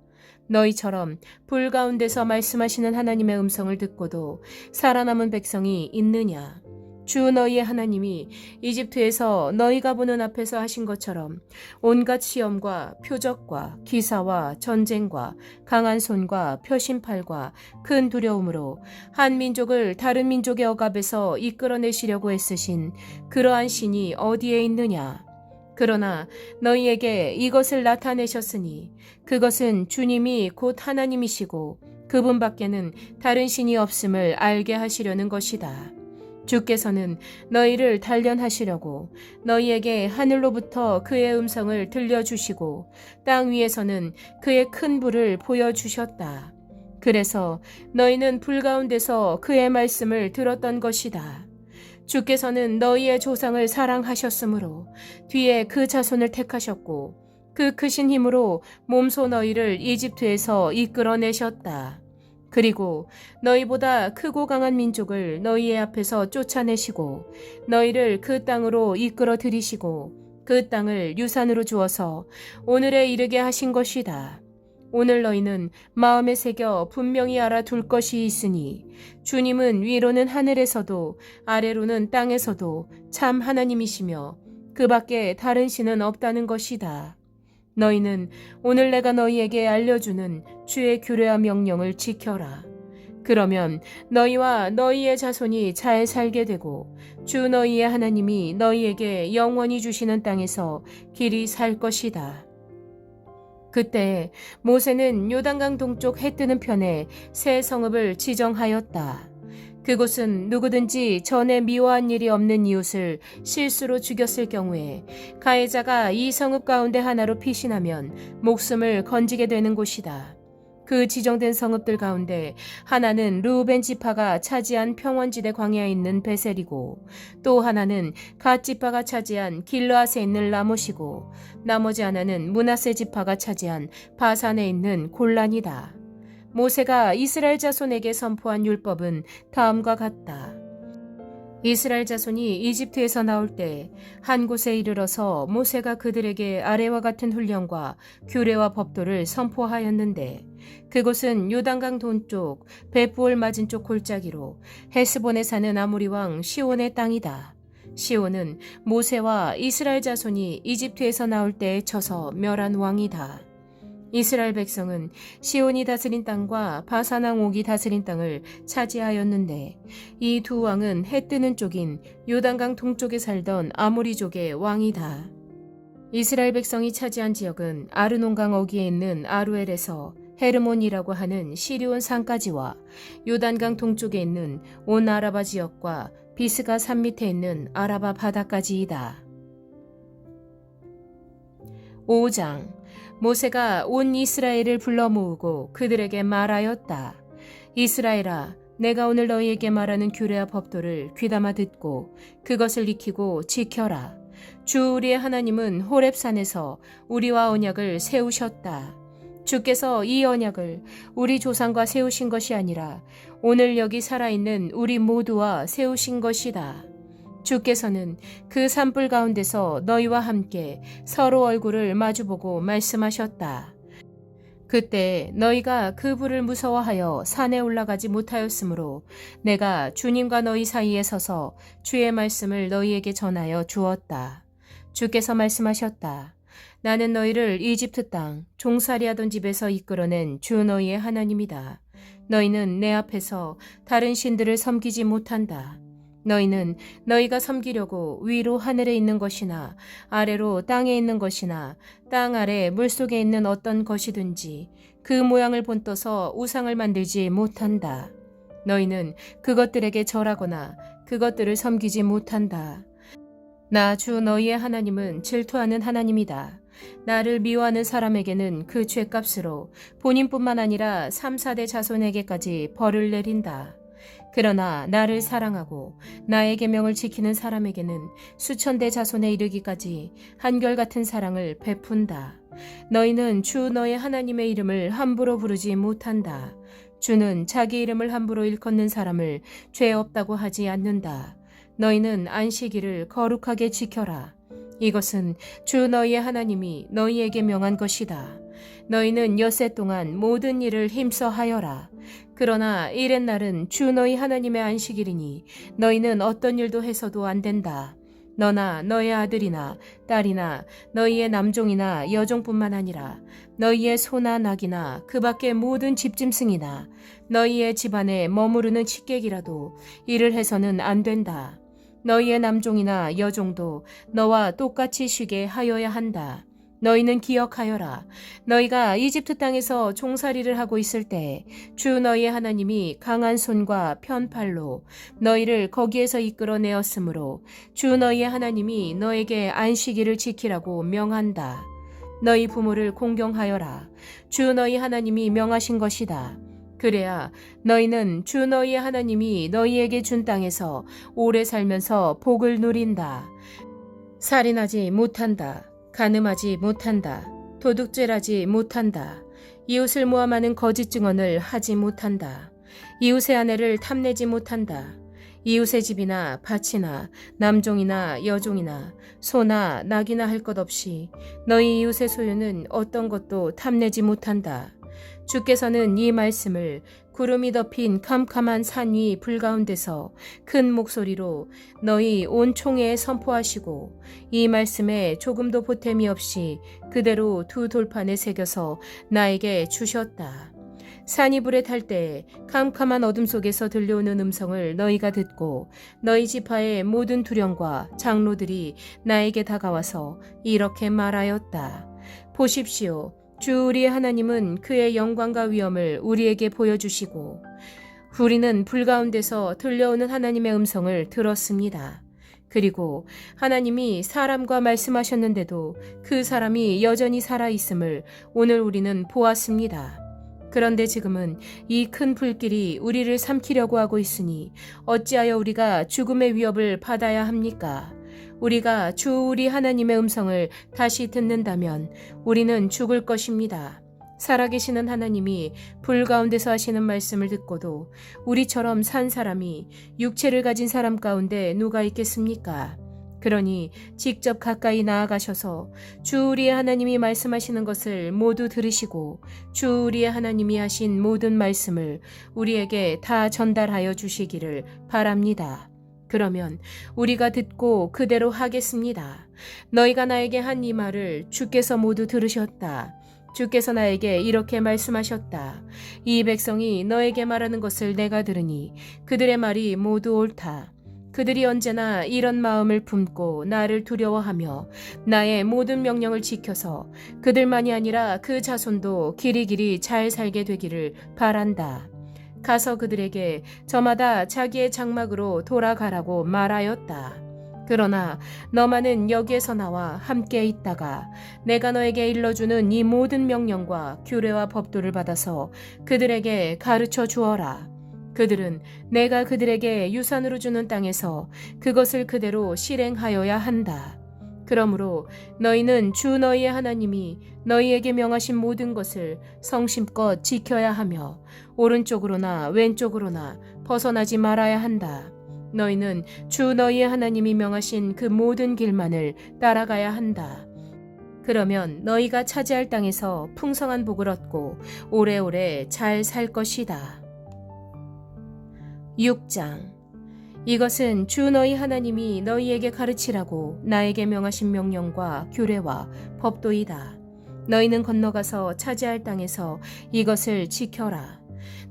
너희처럼 불 가운데서 말씀하시는 하나님의 음성을 듣고도 살아남은 백성이 있느냐? 주 너희의 하나님이 이집트에서 너희가 보는 앞에서 하신 것처럼 온갖 시험과 표적과 기사와 전쟁과 강한 손과 표심팔과 큰 두려움으로 한 민족을 다른 민족의 억압에서 이끌어내시려고 애쓰신 그러한 신이 어디에 있느냐? 그러나 너희에게 이것을 나타내셨으니 그것은 주님이 곧 하나님이시고 그분밖에는 다른 신이 없음을 알게 하시려는 것이다. 주께서는 너희를 단련하시려고 너희에게 하늘로부터 그의 음성을 들려주시고 땅 위에서는 그의 큰 불을 보여주셨다. 그래서 너희는 불 가운데서 그의 말씀을 들었던 것이다. 주께서는 너희의 조상을 사랑하셨으므로 뒤에 그 자손을 택하셨고 그 크신 힘으로 몸소 너희를 이집트에서 이끌어내셨다. 그리고 너희보다 크고 강한 민족을 너희의 앞에서 쫓아내시고 너희를 그 땅으로 이끌어 들이시고 그 땅을 유산으로 주어서 오늘에 이르게 하신 것이다. 오늘 너희는 마음에 새겨 분명히 알아둘 것이 있으니 주님은 위로는 하늘에서도 아래로는 땅에서도 참 하나님이시며 그 밖에 다른 신은 없다는 것이다. 너희는 오늘 내가 너희에게 알려주는 주의 규례와 명령을 지켜라. 그러면 너희와 너희의 자손이 잘 살게 되고 주 너희의 하나님이 너희에게 영원히 주시는 땅에서 길이 살 것이다. 그때 모세는 요단강 동쪽 해 뜨는 편에 새 성읍을 지정하였다. 그곳은 누구든지 전에 미워한 일이 없는 이웃을 실수로 죽였을 경우에 가해자가 이 성읍 가운데 하나로 피신하면 목숨을 건지게 되는 곳이다. 그 지정된 성읍들 가운데 하나는 르우벤 지파가 차지한 평원지대 광야에 있는 베셀이고 또 하나는 갓 지파가 차지한 길르앗에 있는 라못이고 나머지 하나는 므낫세 지파가 차지한 바산에 있는 골란이다. 모세가 이스라엘 자손에게 선포한 율법은 다음과 같다. 이스라엘 자손이 이집트에서 나올 때 한 곳에 이르러서 모세가 그들에게 아래와 같은 훈령과 규례와 법도를 선포하였는데 그곳은 요단강 동쪽 벳부올 맞은 쪽 골짜기로 헤스본에 사는 아모리 왕 시온의 땅이다. 시온은 모세와 이스라엘 자손이 이집트에서 나올 때에 쳐서 멸한 왕이다. 이스라엘 백성은 시온이 다스린 땅과 바산 왕 옥이 다스린 땅을 차지하였는데 이 두 왕은 해 뜨는 쪽인 요단강 동쪽에 살던 아모리족의 왕이다. 이스라엘 백성이 차지한 지역은 아르논강 어귀에 있는 아루엘에서 헤르몬이라고 하는 시리온 산까지와 요단강 동쪽에 있는 온 아라바 지역과 비스가 산 밑에 있는 아라바 바다까지이다. 5장 모세가 온 이스라엘을 불러 모으고 그들에게 말하였다. 이스라엘아, 내가 오늘 너희에게 말하는 규례와 법도를 귀담아 듣고 그것을 익히고 지켜라. 주 우리의 하나님은 호렙산에서 우리와 언약을 세우셨다. 주께서 이 언약을 우리 조상과 세우신 것이 아니라 오늘 여기 살아있는 우리 모두와 세우신 것이다. 주께서는 그 산불 가운데서 너희와 함께 서로 얼굴을 마주보고 말씀하셨다. 그때 너희가 그 불을 무서워하여 산에 올라가지 못하였으므로 내가 주님과 너희 사이에 서서 주의 말씀을 너희에게 전하여 주었다. 주께서 말씀하셨다. 나는 너희를 이집트 땅 종살이하던 집에서 이끌어낸 주 너희의 하나님이다. 너희는 내 앞에서 다른 신들을 섬기지 못한다. 너희는 너희가 섬기려고 위로 하늘에 있는 것이나 아래로 땅에 있는 것이나 땅 아래 물속에 있는 어떤 것이든지 그 모양을 본떠서 우상을 만들지 못한다. 너희는 그것들에게 절하거나 그것들을 섬기지 못한다. 나 주 너희의 하나님은 질투하는 하나님이다. 나를 미워하는 사람에게는 그 죄값으로 본인뿐만 아니라 3, 4대 자손에게까지 벌을 내린다. 그러나 나를 사랑하고 나의 계명을 지키는 사람에게는 수천대 자손에 이르기까지 한결같은 사랑을 베푼다. 너희는 주 너의 하나님의 이름을 함부로 부르지 못한다. 주는 자기 이름을 함부로 일컫는 사람을 죄 없다고 하지 않는다. 너희는 안식일을 거룩하게 지켜라. 이것은 주 너희의 하나님이 너희에게 명한 것이다. 너희는 엿새 동안 모든 일을 힘써 하여라. 그러나 일의 날은 주 너희 하나님의 안식일이니 너희는 어떤 일도 해서도 안 된다. 너나 너의 아들이나 딸이나 너희의 남종이나 여종뿐만 아니라 너희의 소나 낙이나 그 밖의 모든 집짐승이나 너희의 집안에 머무르는 식객이라도 일을 해서는 안 된다. 너희의 남종이나 여종도 너와 똑같이 쉬게 하여야 한다. 너희는 기억하여라. 너희가 이집트 땅에서 종살이를 하고 있을 때 주 너희의 하나님이 강한 손과 편팔로 너희를 거기에서 이끌어내었으므로 주 너희의 하나님이 너에게 안식일을 지키라고 명한다. 너희 부모를 공경하여라. 주 너희 하나님이 명하신 것이다. 그래야 너희는 주 너희의 하나님이 너희에게 준 땅에서 오래 살면서 복을 누린다. 살인하지 못한다. 간음하지 못한다. 도둑질하지 못한다. 이웃을 모함하는 거짓 증언을 하지 못한다. 이웃의 아내를 탐내지 못한다. 이웃의 집이나 밭이나 남종이나 여종이나 소나 낙이나 할 것 없이 너희 이웃의 소유는 어떤 것도 탐내지 못한다. 주께서는 이 말씀을 구름이 덮인 캄캄한 산 위 불가운데서 큰 목소리로 너희 온 총회에 선포하시고 이 말씀에 조금도 보탬이 없이 그대로 두 돌판에 새겨서 나에게 주셨다. 산이 불에 탈 때 캄캄한 어둠 속에서 들려오는 음성을 너희가 듣고 너희 지파의 모든 두령과 장로들이 나에게 다가와서 이렇게 말하였다. 보십시오. 주 우리의 하나님은 그의 영광과 위엄을 우리에게 보여주시고 우리는 불 가운데서 들려오는 하나님의 음성을 들었습니다. 그리고 하나님이 사람과 말씀하셨는데도 그 사람이 여전히 살아있음을 오늘 우리는 보았습니다. 그런데 지금은 이 큰 불길이 우리를 삼키려고 하고 있으니 어찌하여 우리가 죽음의 위협을 받아야 합니까? 우리가 주 우리 하나님의 음성을 다시 듣는다면 우리는 죽을 것입니다. 살아계시는 하나님이 불 가운데서 하시는 말씀을 듣고도 우리처럼 산 사람이 육체를 가진 사람 가운데 누가 있겠습니까? 그러니 직접 가까이 나아가셔서 주 우리의 하나님이 말씀하시는 것을 모두 들으시고 주 우리의 하나님이 하신 모든 말씀을 우리에게 다 전달하여 주시기를 바랍니다. 그러면 우리가 듣고 그대로 하겠습니다. 너희가 나에게 한 이 말을 주께서 모두 들으셨다. 주께서 나에게 이렇게 말씀하셨다. 이 백성이 너에게 말하는 것을 내가 들으니 그들의 말이 모두 옳다. 그들이 언제나 이런 마음을 품고 나를 두려워하며 나의 모든 명령을 지켜서 그들만이 아니라 그 자손도 길이길이 잘 살게 되기를 바란다. 가서 그들에게 저마다 자기의 장막으로 돌아가라고 말하였다. 그러나 너만은 여기에서 나와 함께 있다가 내가 너에게 일러주는 이 모든 명령과 규례와 법도를 받아서 그들에게 가르쳐 주어라. 그들은 내가 그들에게 유산으로 주는 땅에서 그것을 그대로 실행하여야 한다. 그러므로 너희는 주 너희의 하나님이 너희에게 명하신 모든 것을 성심껏 지켜야 하며 오른쪽으로나 왼쪽으로나 벗어나지 말아야 한다. 너희는 주 너희의 하나님이 명하신 그 모든 길만을 따라가야 한다. 그러면 너희가 차지할 땅에서 풍성한 복을 얻고 오래오래 잘 살 것이다. 6장. 이것은 주 너희 하나님이 너희에게 가르치라고 나에게 명하신 명령과 규례와 법도이다. 너희는 건너가서 차지할 땅에서 이것을 지켜라.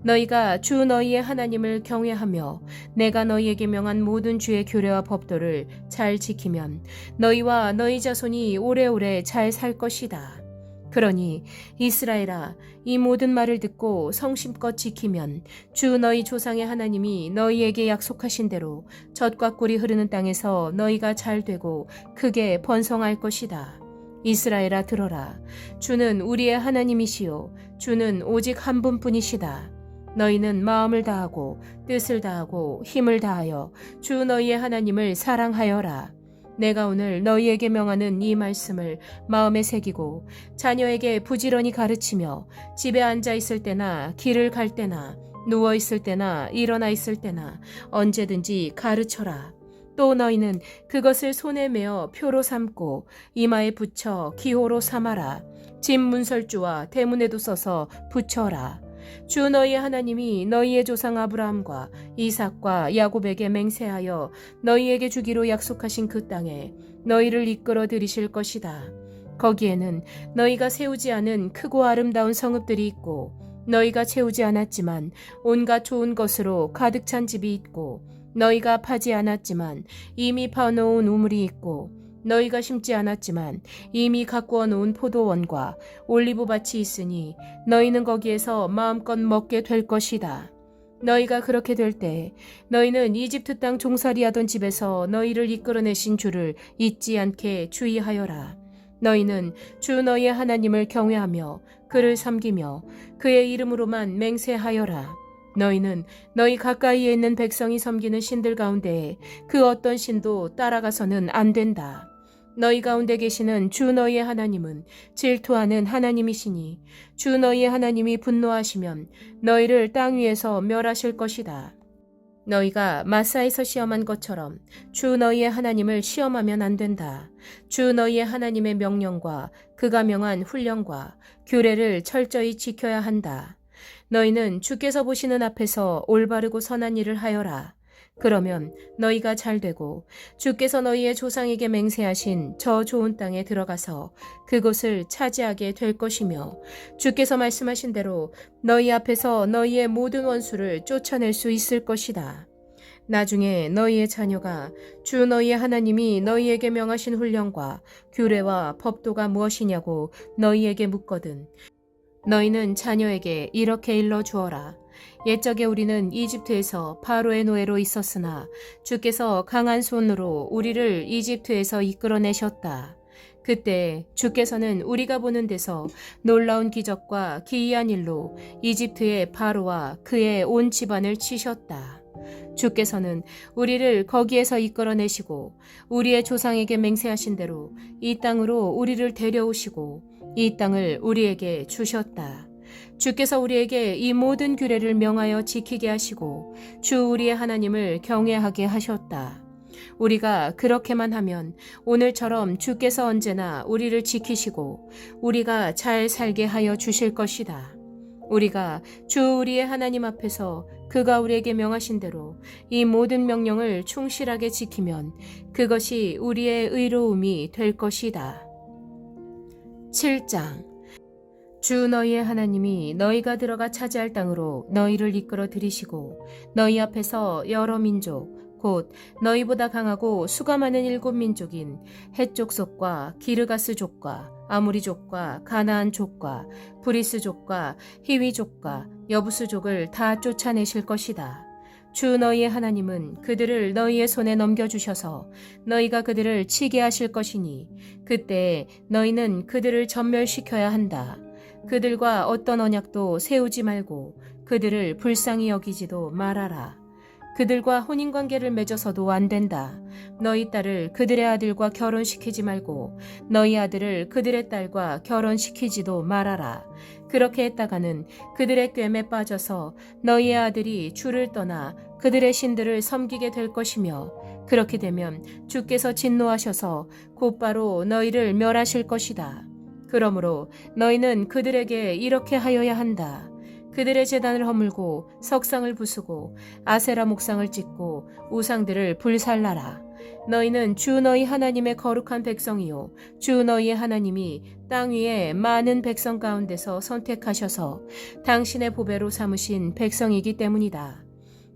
너희가 주 너희의 하나님을 경외하며 내가 너희에게 명한 모든 주의 규례와 법도를 잘 지키면 너희와 너희 자손이 오래오래 잘 살 것이다. 그러니 이스라엘아, 이 모든 말을 듣고 성심껏 지키면 주 너희 조상의 하나님이 너희에게 약속하신 대로 젖과 꿀이 흐르는 땅에서 너희가 잘 되고 크게 번성할 것이다. 이스라엘아, 들어라. 주는 우리의 하나님이시요 주는 오직 한 분뿐이시다. 너희는 마음을 다하고 뜻을 다하고 힘을 다하여 주 너희의 하나님을 사랑하여라. 내가 오늘 너희에게 명하는 이 말씀을 마음에 새기고 자녀에게 부지런히 가르치며 집에 앉아 있을 때나 길을 갈 때나 누워 있을 때나 일어나 있을 때나 언제든지 가르쳐라. 또 너희는 그것을 손에 메어 표로 삼고 이마에 붙여 기호로 삼아라. 집 문설주와 대문에도 써서 붙여라. 주 너희의 하나님이 너희의 조상 아브라함과 이삭과 야곱에게 맹세하여 너희에게 주기로 약속하신 그 땅에 너희를 이끌어 들이실 것이다. 거기에는 너희가 세우지 않은 크고 아름다운 성읍들이 있고 너희가 채우지 않았지만 온갖 좋은 것으로 가득 찬 집이 있고 너희가 파지 않았지만 이미 파놓은 우물이 있고 너희가 심지 않았지만 이미 가꾸어 놓은 포도원과 올리브밭이 있으니 너희는 거기에서 마음껏 먹게 될 것이다. 너희가 그렇게 될 때 너희는 이집트 땅 종살이하던 집에서 너희를 이끌어내신 주를 잊지 않게 주의하여라. 너희는 주 너희의 하나님을 경외하며 그를 섬기며 그의 이름으로만 맹세하여라. 너희는 너희 가까이에 있는 백성이 섬기는 신들 가운데 그 어떤 신도 따라가서는 안 된다. 너희 가운데 계시는 주 너희의 하나님은 질투하는 하나님이시니 주 너희의 하나님이 분노하시면 너희를 땅 위에서 멸하실 것이다. 너희가 마사에서 시험한 것처럼 주 너희의 하나님을 시험하면 안 된다. 주 너희의 하나님의 명령과 그가 명한 훈령과 규례를 철저히 지켜야 한다. 너희는 주께서 보시는 앞에서 올바르고 선한 일을 하여라. 그러면 너희가 잘되고 주께서 너희의 조상에게 맹세하신 저 좋은 땅에 들어가서 그곳을 차지하게 될 것이며 주께서 말씀하신 대로 너희 앞에서 너희의 모든 원수를 쫓아낼 수 있을 것이다. 나중에 너희의 자녀가 주 너희의 하나님이 너희에게 명하신 훈령과 규례와 법도가 무엇이냐고 너희에게 묻거든 너희는 자녀에게 이렇게 일러주어라. 옛적에 우리는 이집트에서 바로의 노예로 있었으나 주께서 강한 손으로 우리를 이집트에서 이끌어내셨다. 그때 주께서는 우리가 보는 데서 놀라운 기적과 기이한 일로 이집트의 바로와 그의 온 집안을 치셨다. 주께서는 우리를 거기에서 이끌어내시고 우리의 조상에게 맹세하신 대로 이 땅으로 우리를 데려오시고 이 땅을 우리에게 주셨다. 주께서 우리에게 이 모든 규례를 명하여 지키게 하시고 주 우리의 하나님을 경외하게 하셨다. 우리가 그렇게만 하면 오늘처럼 주께서 언제나 우리를 지키시고 우리가 잘 살게 하여 주실 것이다. 우리가 주 우리의 하나님 앞에서 그가 우리에게 명하신 대로 이 모든 명령을 충실하게 지키면 그것이 우리의 의로움이 될 것이다. 7장 주 너희의 하나님이 너희가 들어가 차지할 땅으로 너희를 이끌어 들이시고 너희 앞에서 여러 민족 곧 너희보다 강하고 수가 많은 7민족인 헷족속과 기르가스족과 아무리족과 가나안족과 브리스족과 히위족과 여부스족을 다 쫓아내실 것이다. 주 너희의 하나님은 그들을 너희의 손에 넘겨주셔서 너희가 그들을 치게 하실 것이니 그때 너희는 그들을 전멸시켜야 한다. 그들과 어떤 언약도 세우지 말고 그들을 불쌍히 여기지도 말아라. 그들과 혼인관계를 맺어서도 안 된다. 너희 딸을 그들의 아들과 결혼시키지 말고 너희 아들을 그들의 딸과 결혼시키지도 말아라. 그렇게 했다가는 그들의 꿰매 빠져서 너희의 아들이 주를 떠나 그들의 신들을 섬기게 될 것이며 그렇게 되면 주께서 진노하셔서 곧바로 너희를 멸하실 것이다. 그러므로 너희는 그들에게 이렇게 하여야 한다. 그들의 제단을 허물고 석상을 부수고 아세라 목상을 찍고 우상들을 불살라라. 너희는 주 너희 하나님의 거룩한 백성이요 주 너희의 하나님이 땅 위에 많은 백성 가운데서 선택하셔서 당신의 보배로 삼으신 백성이기 때문이다.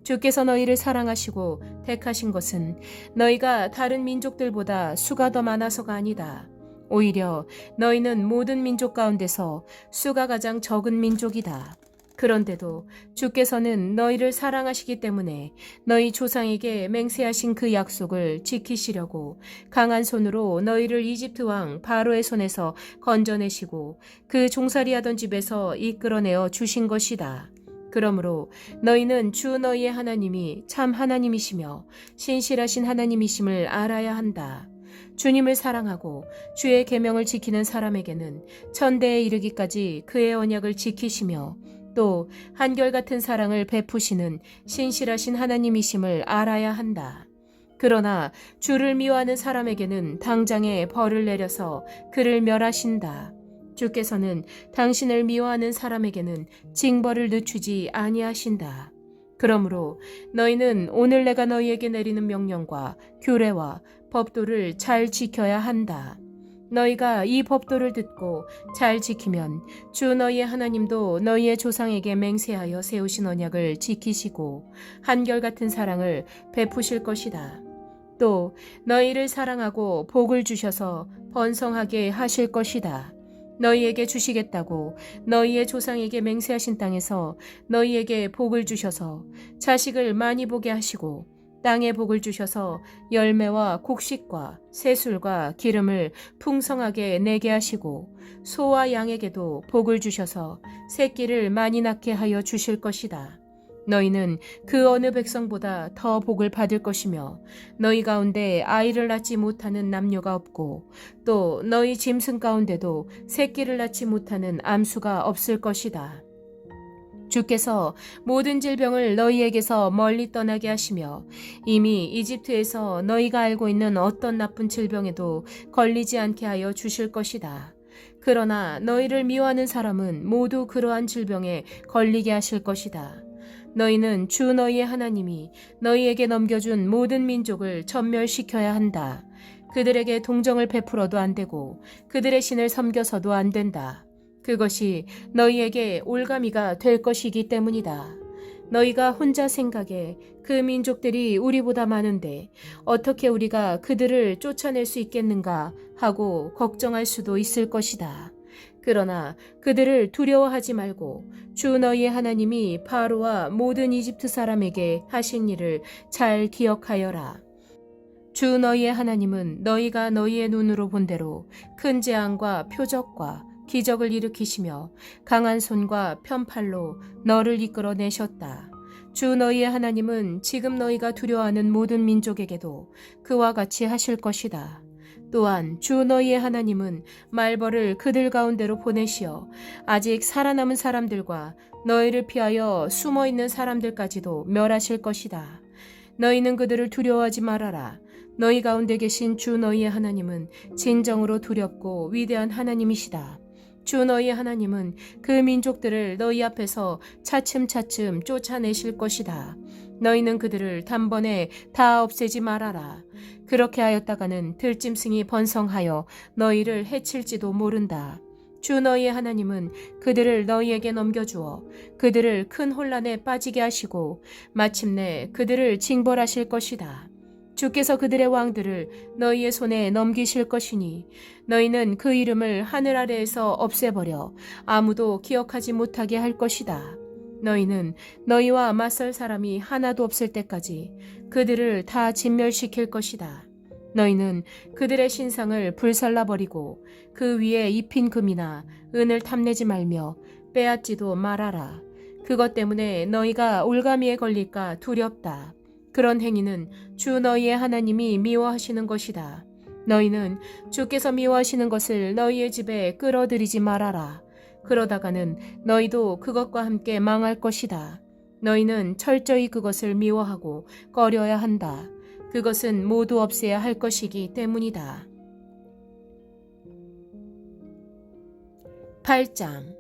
주께서 너희를 사랑하시고 택하신 것은 너희가 다른 민족들보다 수가 더 많아서가 아니다. 오히려 너희는 모든 민족 가운데서 수가 가장 적은 민족이다. 그런데도 주께서는 너희를 사랑하시기 때문에 너희 조상에게 맹세하신 그 약속을 지키시려고 강한 손으로 너희를 이집트 왕 바로의 손에서 건져내시고 그 종살이하던 집에서 이끌어내어 주신 것이다. 그러므로 너희는 주 너희의 하나님이 참 하나님이시며 신실하신 하나님이심을 알아야 한다. 주님을 사랑하고 주의 계명을 지키는 사람에게는 천대에 이르기까지 그의 언약을 지키시며 또 한결같은 사랑을 베푸시는 신실하신 하나님이심을 알아야 한다. 그러나 주를 미워하는 사람에게는 당장에 벌을 내려서 그를 멸하신다. 주께서는 당신을 미워하는 사람에게는 징벌을 늦추지 아니하신다. 그러므로 너희는 오늘 내가 너희에게 내리는 명령과 규례와 법도를 잘 지켜야 한다. 너희가 이 법도를 듣고 잘 지키면 주 너희의 하나님도 너희의 조상에게 맹세하여 세우신 언약을 지키시고 한결같은 사랑을 베푸실 것이다. 또 너희를 사랑하고 복을 주셔서 번성하게 하실 것이다. 너희에게 주시겠다고 너희의 조상에게 맹세하신 땅에서 너희에게 복을 주셔서 자식을 많이 보게 하시고 땅에 복을 주셔서 열매와 곡식과 새술과 기름을 풍성하게 내게 하시고 소와 양에게도 복을 주셔서 새끼를 많이 낳게 하여 주실 것이다. 너희는 그 어느 백성보다 더 복을 받을 것이며 너희 가운데 아이를 낳지 못하는 남녀가 없고 또 너희 짐승 가운데도 새끼를 낳지 못하는 암수가 없을 것이다. 주께서 모든 질병을 너희에게서 멀리 떠나게 하시며 이미 이집트에서 너희가 알고 있는 어떤 나쁜 질병에도 걸리지 않게 하여 주실 것이다. 그러나 너희를 미워하는 사람은 모두 그러한 질병에 걸리게 하실 것이다. 너희는 주 너희의 하나님이 너희에게 넘겨준 모든 민족을 전멸시켜야 한다. 그들에게 동정을 베풀어도 안 되고 그들의 신을 섬겨서도 안 된다. 그것이 너희에게 올가미가 될 것이기 때문이다. 너희가 혼자 생각해 그 민족들이 우리보다 많은데 어떻게 우리가 그들을 쫓아낼 수 있겠는가 하고 걱정할 수도 있을 것이다. 그러나 그들을 두려워하지 말고 주 너희의 하나님이 바로와 모든 이집트 사람에게 하신 일을 잘 기억하여라. 주 너희의 하나님은 너희가 너희의 눈으로 본 대로 큰 재앙과 표적과 기적을 일으키시며 강한 손과 편팔로 너를 이끌어내셨다. 주 너희의 하나님은 지금 너희가 두려워하는 모든 민족에게도 그와 같이 하실 것이다. 또한 주 너희의 하나님은 말벌을 그들 가운데로 보내시어 아직 살아남은 사람들과 너희를 피하여 숨어있는 사람들까지도 멸하실 것이다. 너희는 그들을 두려워하지 말아라. 너희 가운데 계신 주 너희의 하나님은 진정으로 두렵고 위대한 하나님이시다. 주 너희의 하나님은 그 민족들을 너희 앞에서 차츰차츰 쫓아내실 것이다. 너희는 그들을 단번에 다 없애지 말아라. 그렇게 하였다가는 들짐승이 번성하여 너희를 해칠지도 모른다. 주 너희의 하나님은 그들을 너희에게 넘겨주어 그들을 큰 혼란에 빠지게 하시고 마침내 그들을 징벌하실 것이다. 주께서 그들의 왕들을 너희의 손에 넘기실 것이니 너희는 그 이름을 하늘 아래에서 없애버려 아무도 기억하지 못하게 할 것이다. 너희는 너희와 맞설 사람이 하나도 없을 때까지 그들을 다 진멸시킬 것이다. 너희는 그들의 신상을 불살라버리고 그 위에 입힌 금이나 은을 탐내지 말며 빼앗지도 말아라. 그것 때문에 너희가 올가미에 걸릴까 두렵다. 그런 행위는 주 너희의 하나님이 미워하시는 것이다. 너희는 주께서 미워하시는 것을 너희의 집에 끌어들이지 말아라. 그러다가는 너희도 그것과 함께 망할 것이다. 너희는 철저히 그것을 미워하고 꺼려야 한다. 그것은 모두 없애야 할 것이기 때문이다. 8장.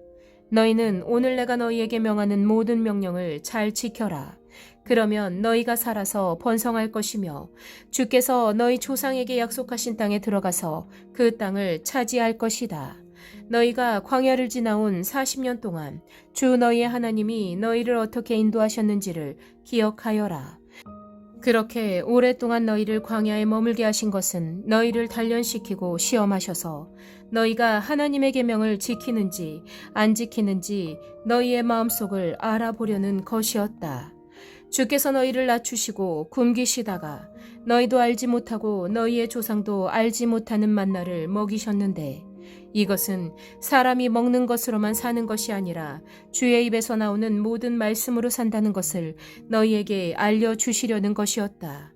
너희는 오늘 내가 너희에게 명하는 모든 명령을 잘 지켜라. 그러면 너희가 살아서 번성할 것이며 주께서 너희 조상에게 약속하신 땅에 들어가서 그 땅을 차지할 것이다. 너희가 광야를 지나온 40년 동안 주 너희의 하나님이 너희를 어떻게 인도하셨는지를 기억하여라. 그렇게 오랫동안 너희를 광야에 머물게 하신 것은 너희를 단련시키고 시험하셔서 너희가 하나님의 계명을 지키는지 안 지키는지 너희의 마음속을 알아보려는 것이었다. 주께서 너희를 낮추시고 굶기시다가 너희도 알지 못하고 너희의 조상도 알지 못하는 만나를 먹이셨는데 이것은 사람이 먹는 것으로만 사는 것이 아니라 주의 입에서 나오는 모든 말씀으로 산다는 것을 너희에게 알려주시려는 것이었다.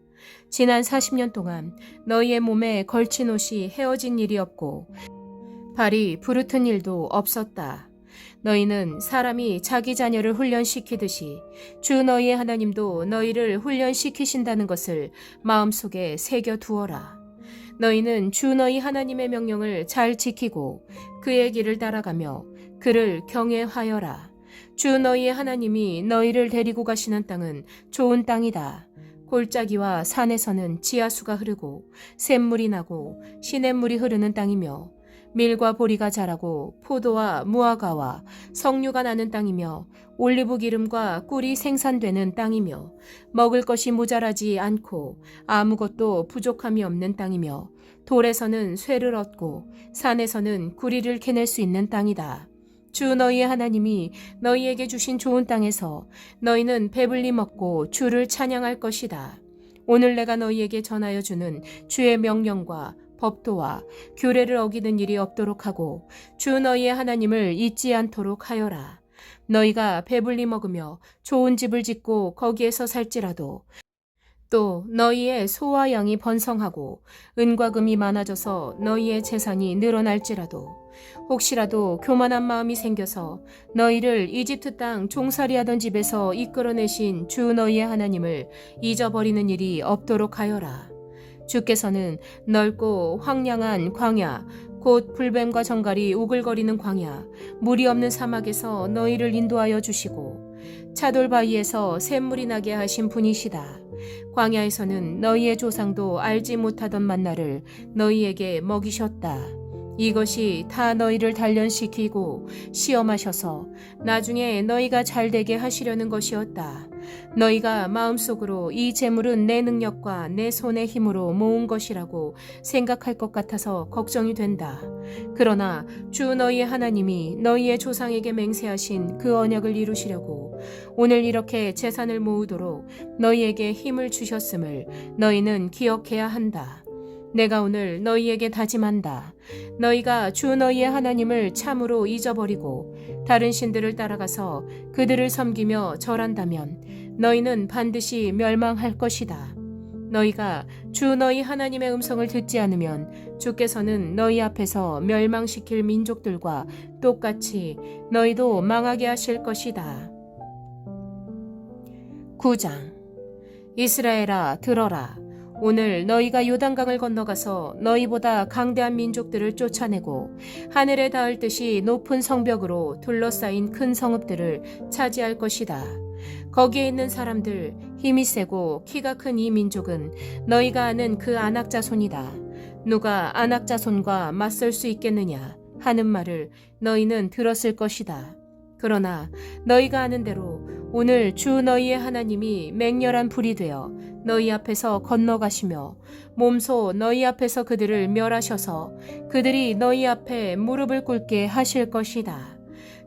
지난 40년 동안 너희의 몸에 걸친 옷이 헤어진 일이 없고 발이 부르튼 일도 없었다. 너희는 사람이 자기 자녀를 훈련시키듯이 주 너희의 하나님도 너희를 훈련시키신다는 것을 마음속에 새겨두어라. 너희는 주 너희 하나님의 명령을 잘 지키고 그의 길을 따라가며 그를 경외하여라. 주 너희의 하나님이 너희를 데리고 가시는 땅은 좋은 땅이다. 골짜기와 산에서는 지하수가 흐르고 샘물이 나고 시냇물이 흐르는 땅이며 밀과 보리가 자라고 포도와 무화과와 석류가 나는 땅이며 올리브 기름과 꿀이 생산되는 땅이며 먹을 것이 모자라지 않고 아무것도 부족함이 없는 땅이며 돌에서는 쇠를 얻고 산에서는 구리를 캐낼 수 있는 땅이다. 주 너희의 하나님이 너희에게 주신 좋은 땅에서 너희는 배불리 먹고 주를 찬양할 것이다. 오늘 내가 너희에게 전하여 주는 주의 명령과 법도와 규례를 어기는 일이 없도록 하고 주 너희의 하나님을 잊지 않도록 하여라. 너희가 배불리 먹으며 좋은 집을 짓고 거기에서 살지라도 또 너희의 소와 양이 번성하고 은과 금이 많아져서 너희의 재산이 늘어날지라도 혹시라도 교만한 마음이 생겨서 너희를 이집트 땅 종살이하던 집에서 이끌어내신 주 너희의 하나님을 잊어버리는 일이 없도록 하여라. 주께서는 넓고 황량한 광야, 곧 불뱀과 정갈이 우글거리는 광야, 물이 없는 사막에서 너희를 인도하여 주시고 차돌 바위에서 샘물이 나게 하신 분이시다. 광야에서는 너희의 조상도 알지 못하던 만나를 너희에게 먹이셨다. 이것이 다 너희를 단련시키고 시험하셔서 나중에 너희가 잘되게 하시려는 것이었다. 너희가 마음속으로 이 재물은 내 능력과 내 손의 힘으로 모은 것이라고 생각할 것 같아서 걱정이 된다. 그러나 주 너희의 하나님이 너희의 조상에게 맹세하신 그 언약을 이루시려고 오늘 이렇게 재산을 모으도록 너희에게 힘을 주셨음을 너희는 기억해야 한다. 내가 오늘 너희에게 다짐한다. 너희가 주 너희의 하나님을 참으로 잊어버리고 다른 신들을 따라가서 그들을 섬기며 절한다면 너희는 반드시 멸망할 것이다. 너희가 주 너희 하나님의 음성을 듣지 않으면 주께서는 너희 앞에서 멸망시킬 민족들과 똑같이 너희도 망하게 하실 것이다. 9장. 이스라엘아 들어라. 오늘 너희가 요단강을 건너가서 너희보다 강대한 민족들을 쫓아내고 하늘에 닿을 듯이 높은 성벽으로 둘러싸인 큰 성읍들을 차지할 것이다. 거기에 있는 사람들, 힘이 세고 키가 큰 이 민족은 너희가 아는 그 아낙 자손이다. 누가 아낙 자손과 맞설 수 있겠느냐 하는 말을 너희는 들었을 것이다. 그러나 너희가 아는 대로 오늘 주 너희의 하나님이 맹렬한 불이 되어 너희 앞에서 건너가시며 몸소 너희 앞에서 그들을 멸하셔서 그들이 너희 앞에 무릎을 꿇게 하실 것이다.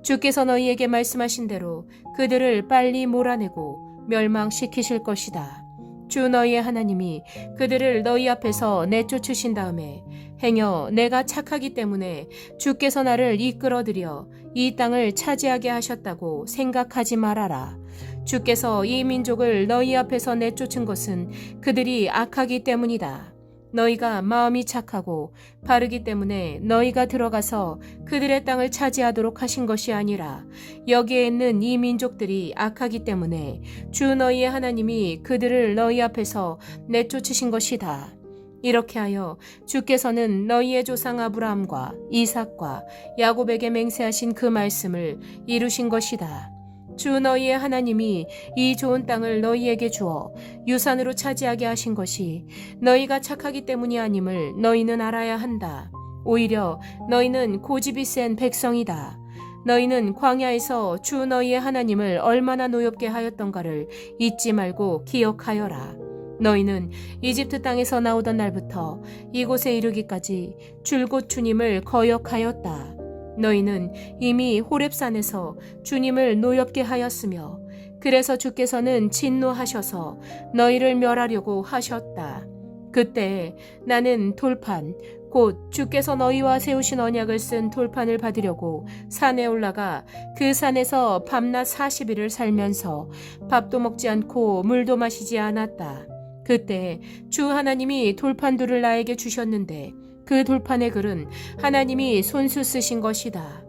주께서 너희에게 말씀하신 대로 그들을 빨리 몰아내고 멸망시키실 것이다. 주 너희의 하나님이 그들을 너희 앞에서 내쫓으신 다음에 행여 내가 착하기 때문에 주께서 나를 이끌어들여 이 땅을 차지하게 하셨다고 생각하지 말아라. 주께서 이 민족을 너희 앞에서 내쫓은 것은 그들이 악하기 때문이다. 너희가 마음이 착하고 바르기 때문에 너희가 들어가서 그들의 땅을 차지하도록 하신 것이 아니라 여기에 있는 이 민족들이 악하기 때문에 주 너희의 하나님이 그들을 너희 앞에서 내쫓으신 것이다. 이렇게 하여 주께서는 너희의 조상 아브라함과 이삭과 야곱에게 맹세하신 그 말씀을 이루신 것이다. 주 너희의 하나님이 이 좋은 땅을 너희에게 주어 유산으로 차지하게 하신 것이 너희가 착하기 때문이 아님을 너희는 알아야 한다. 오히려 너희는 고집이 센 백성이다. 너희는 광야에서 주 너희의 하나님을 얼마나 노엽게 하였던가를 잊지 말고 기억하여라. 너희는 이집트 땅에서 나오던 날부터 이곳에 이르기까지 줄곧 주님을 거역하였다. 너희는 이미 호렙산에서 주님을 노엽게 하였으며 그래서 주께서는 진노하셔서 너희를 멸하려고 하셨다. 그때 나는 돌판 곧 주께서 너희와 세우신 언약을 쓴 돌판을 받으려고 산에 올라가 그 산에서 밤낮 40일을 살면서 밥도 먹지 않고 물도 마시지 않았다. 그때 주 하나님이 돌판들을 나에게 주셨는데 그 돌판의 글은 하나님이 손수 쓰신 것이다.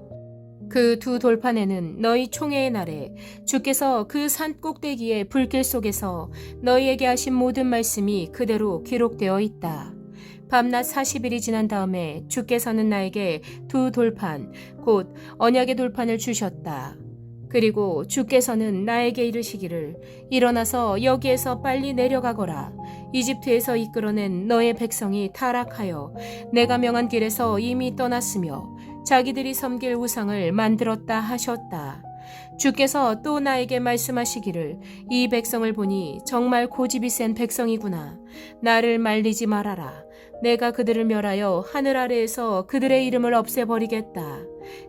그 두 돌판에는 너희 총회의 날에 주께서 그 산 꼭대기의 불길 속에서 너희에게 하신 모든 말씀이 그대로 기록되어 있다. 밤낮 40일이 지난 다음에 주께서는 나에게 두 돌판, 곧 언약의 돌판을 주셨다. 그리고 주께서는 나에게 이르시기를 일어나서 여기에서 빨리 내려가거라. 이집트에서 이끌어낸 너의 백성이 타락하여 내가 명한 길에서 이미 떠났으며 자기들이 섬길 우상을 만들었다 하셨다. 주께서 또 나에게 말씀하시기를 이 백성을 보니 정말 고집이 센 백성이구나. 나를 말리지 말아라. 내가 그들을 멸하여 하늘 아래에서 그들의 이름을 없애버리겠다.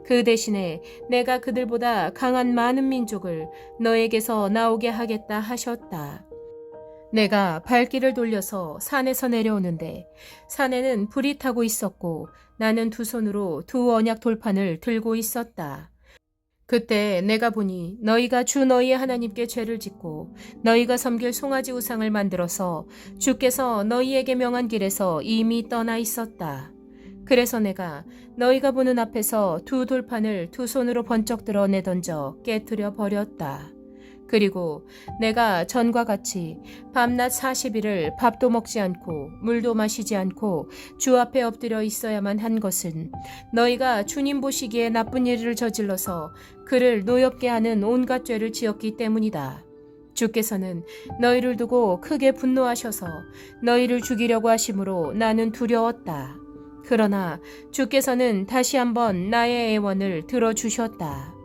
그 대신에 내가 그들보다 강한 많은 민족을 너에게서 나오게 하겠다 하셨다. 내가 발길을 돌려서 산에서 내려오는데 산에는 불이 타고 있었고 나는 두 손으로 두 언약 돌판을 들고 있었다. 그때 내가 보니 너희가 주 너희의 하나님께 죄를 짓고 너희가 섬길 송아지 우상을 만들어서 주께서 너희에게 명한 길에서 이미 떠나 있었다. 그래서 내가 너희가 보는 앞에서 두 돌판을 두 손으로 번쩍 들어 내던져 깨뜨려 버렸다. 그리고 내가 전과 같이 밤낮 40일을 밥도 먹지 않고 물도 마시지 않고 주 앞에 엎드려 있어야만 한 것은 너희가 주님 보시기에 나쁜 일을 저질러서 그를 노엽게 하는 온갖 죄를 지었기 때문이다. 주께서는 너희를 두고 크게 분노하셔서 너희를 죽이려고 하심으로 나는 두려웠다. 그러나 주께서는 다시 한번 나의 애원을 들어주셨다.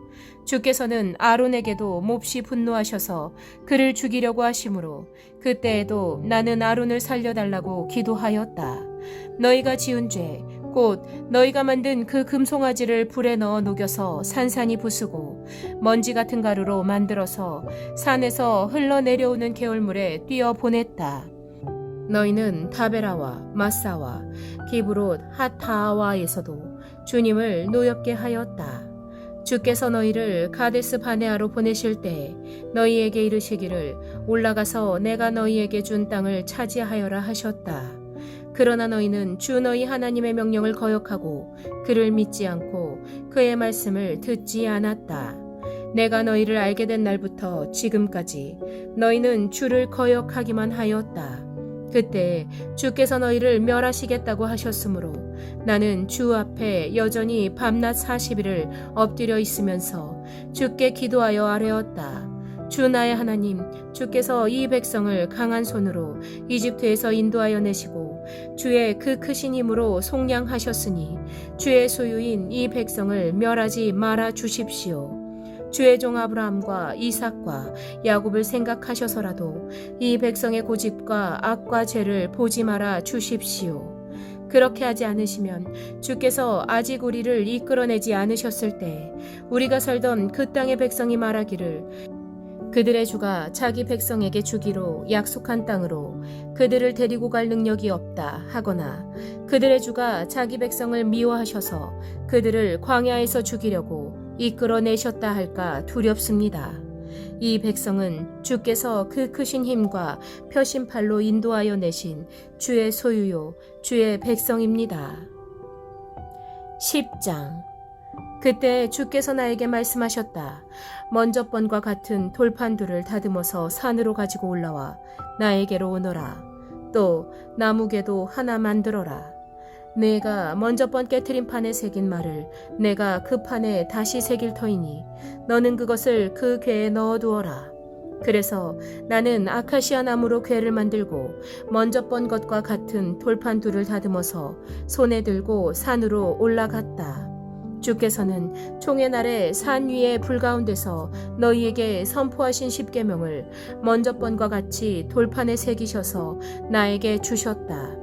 주께서는 아론에게도 몹시 분노하셔서 그를 죽이려고 하심으로 그때에도 나는 아론을 살려달라고 기도하였다. 너희가 지은 죄, 곧 너희가 만든 그 금송아지를 불에 넣어 녹여서 산산이 부수고 먼지 같은 가루로 만들어서 산에서 흘러내려오는 개울물에 뛰어 보냈다. 너희는 다베라와 마사와 기브롯 핫하와에서도 주님을 노엽게 하였다. 주께서 너희를 가데스 바네아로 보내실 때 너희에게 이르시기를 올라가서 내가 너희에게 준 땅을 차지하여라 하셨다. 그러나 너희는 주 너희 하나님의 명령을 거역하고 그를 믿지 않고 그의 말씀을 듣지 않았다. 내가 너희를 알게 된 날부터 지금까지 너희는 주를 거역하기만 하였다. 그때 주께서 너희를 멸하시겠다고 하셨으므로 나는 주 앞에 여전히 밤낮 40일을 엎드려 있으면서 주께 기도하여 아뢰었다. 주 나의 하나님, 주께서 이 백성을 강한 손으로 이집트에서 인도하여 내시고 주의 그 크신 힘으로 속량하셨으니 주의 소유인 이 백성을 멸하지 말아 주십시오. 주의 종 아브라함과 이삭과 야곱을 생각하셔서라도 이 백성의 고집과 악과 죄를 보지 말아 주십시오. 그렇게 하지 않으시면 주께서 아직 우리를 이끌어내지 않으셨을 때 우리가 살던 그 땅의 백성이 말하기를 그들의 주가 자기 백성에게 주기로 약속한 땅으로 그들을 데리고 갈 능력이 없다 하거나 그들의 주가 자기 백성을 미워하셔서 그들을 광야에서 죽이려고 이끌어내셨다 할까 두렵습니다. 이 백성은 주께서 그 크신 힘과 펴신 팔로 인도하여 내신 주의 소유요 주의 백성입니다. 10장. 그때 주께서 나에게 말씀하셨다. 먼저 번과 같은 돌판들을 다듬어서 산으로 가지고 올라와 나에게로 오너라. 또 나무개도 하나 만들어라. 내가 먼저 번 깨트린 판에 새긴 말을 내가 그 판에 다시 새길 터이니 너는 그것을 그 궤에 넣어두어라. 그래서 나는 아카시아 나무로 궤를 만들고 먼저 번 것과 같은 돌판 둘을 다듬어서 손에 들고 산으로 올라갔다. 주께서는 총의 날에 산 위에 불 가운데서 너희에게 선포하신 십계명을 먼저 번과 같이 돌판에 새기셔서 나에게 주셨다.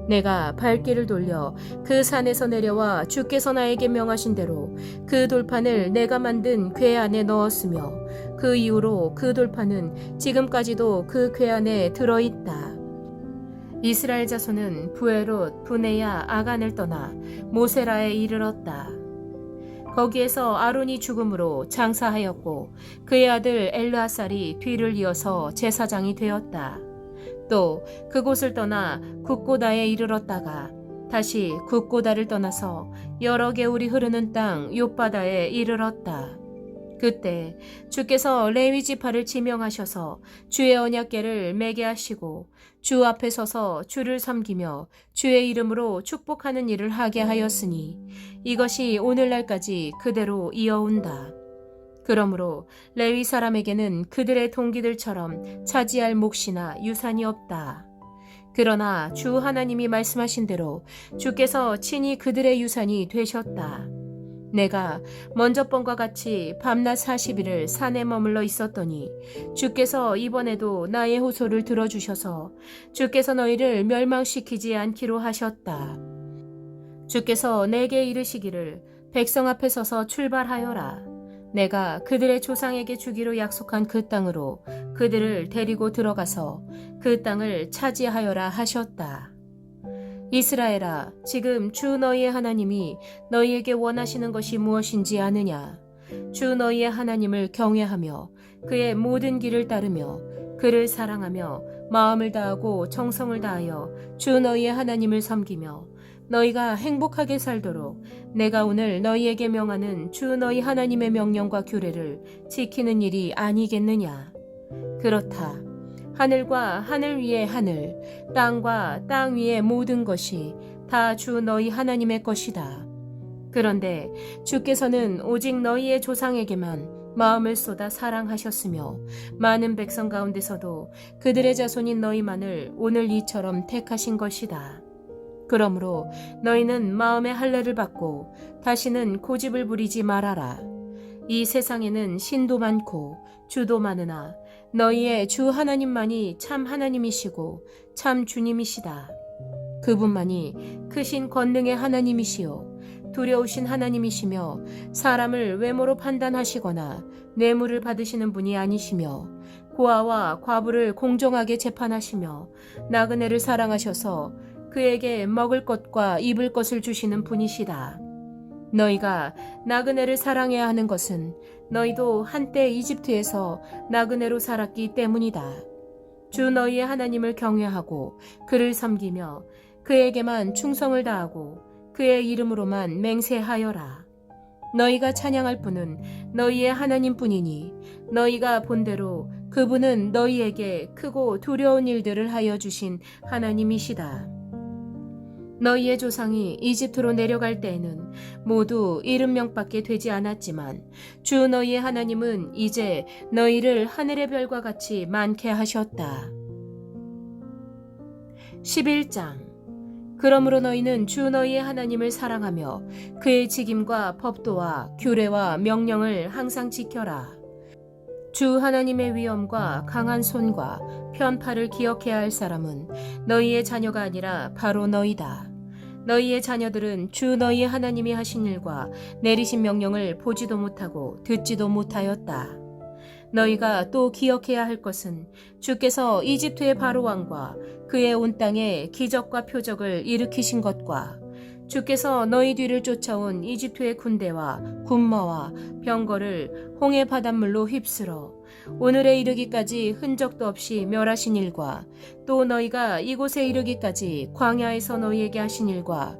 내가 발길을 돌려 그 산에서 내려와 주께서 나에게 명하신 대로 그 돌판을 내가 만든 궤 안에 넣었으며 그 이후로 그 돌판은 지금까지도 그 궤 안에 들어있다. 이스라엘 자손은 부에롯, 브네야, 아간을 떠나 모세라에 이르렀다. 거기에서 아론이 죽음으로 장사하였고 그의 아들 엘르아살이 뒤를 이어서 제사장이 되었다. 또 그곳을 떠나 굽고다에 이르렀다가 다시 굽고다를 떠나서 여러 개울이 흐르는 땅 욥바다에 이르렀다. 그때 주께서 레위 지파를 지명하셔서 주의 언약궤를 매게 하시고 주 앞에 서서 주를 섬기며 주의 이름으로 축복하는 일을 하게 하였으니 이것이 오늘날까지 그대로 이어온다. 그러므로 레위 사람에게는 그들의 동기들처럼 차지할 몫이나 유산이 없다. 그러나 주 하나님이 말씀하신 대로 주께서 친히 그들의 유산이 되셨다. 내가 먼저 번과 같이 밤낮 40일을 산에 머물러 있었더니 주께서 이번에도 나의 호소를 들어주셔서 주께서 너희를 멸망시키지 않기로 하셨다. 주께서 내게 이르시기를 백성 앞에 서서 출발하여라. 내가 그들의 조상에게 주기로 약속한 그 땅으로 그들을 데리고 들어가서 그 땅을 차지하여라 하셨다. 이스라엘아, 지금 주 너희의 하나님이 너희에게 원하시는 것이 무엇인지 아느냐? 주 너희의 하나님을 경외하며 그의 모든 길을 따르며 그를 사랑하며 마음을 다하고 정성을 다하여 주 너희의 하나님을 섬기며 너희가 행복하게 살도록 내가 오늘 너희에게 명하는 주 너희 하나님의 명령과 규례를 지키는 일이 아니겠느냐? 그렇다. 하늘과 하늘 위의 하늘, 땅과 땅 위의 모든 것이 다 주 너희 하나님의 것이다. 그런데 주께서는 오직 너희의 조상에게만 마음을 쏟아 사랑하셨으며 많은 백성 가운데서도 그들의 자손인 너희만을 오늘 이처럼 택하신 것이다. 그러므로 너희는 마음의 할례를 받고 다시는 고집을 부리지 말아라. 이 세상에는 신도 많고 주도 많으나 너희의 주 하나님만이 참 하나님이시고 참 주님이시다. 그분만이 크신 권능의 하나님이시요 두려우신 하나님이시며 사람을 외모로 판단하시거나 뇌물을 받으시는 분이 아니시며 고아와 과부를 공정하게 재판하시며 나그네를 사랑하셔서 그에게 먹을 것과 입을 것을 주시는 분이시다. 너희가 나그네를 사랑해야 하는 것은 너희도 한때 이집트에서 나그네로 살았기 때문이다. 주 너희의 하나님을 경외하고 그를 섬기며 그에게만 충성을 다하고 그의 이름으로만 맹세하여라. 너희가 찬양할 분은 너희의 하나님뿐이니 너희가 본대로 그분은 너희에게 크고 두려운 일들을 하여 주신 하나님이시다. 너희의 조상이 이집트로 내려갈 때에는 모두 70명밖에 되지 않았지만 주 너희의 하나님은 이제 너희를 하늘의 별과 같이 많게 하셨다. 11장. 그러므로 너희는 주 너희의 하나님을 사랑하며 그의 직임과 법도와 규례와 명령을 항상 지켜라. 주 하나님의 위엄과 강한 손과 편팔을 기억해야 할 사람은 너희의 자녀가 아니라 바로 너희다. 너희의 자녀들은 주 너희의 하나님이 하신 일과 내리신 명령을 보지도 못하고 듣지도 못하였다. 너희가 또 기억해야 할 것은 주께서 이집트의 바로 왕과 그의 온 땅에 기적과 표적을 일으키신 것과 주께서 너희 뒤를 쫓아온 이집트의 군대와 군마와 병거를 홍해 바닷물로 휩쓸어 오늘에 이르기까지 흔적도 없이 멸하신 일과 또 너희가 이곳에 이르기까지 광야에서 너희에게 하신 일과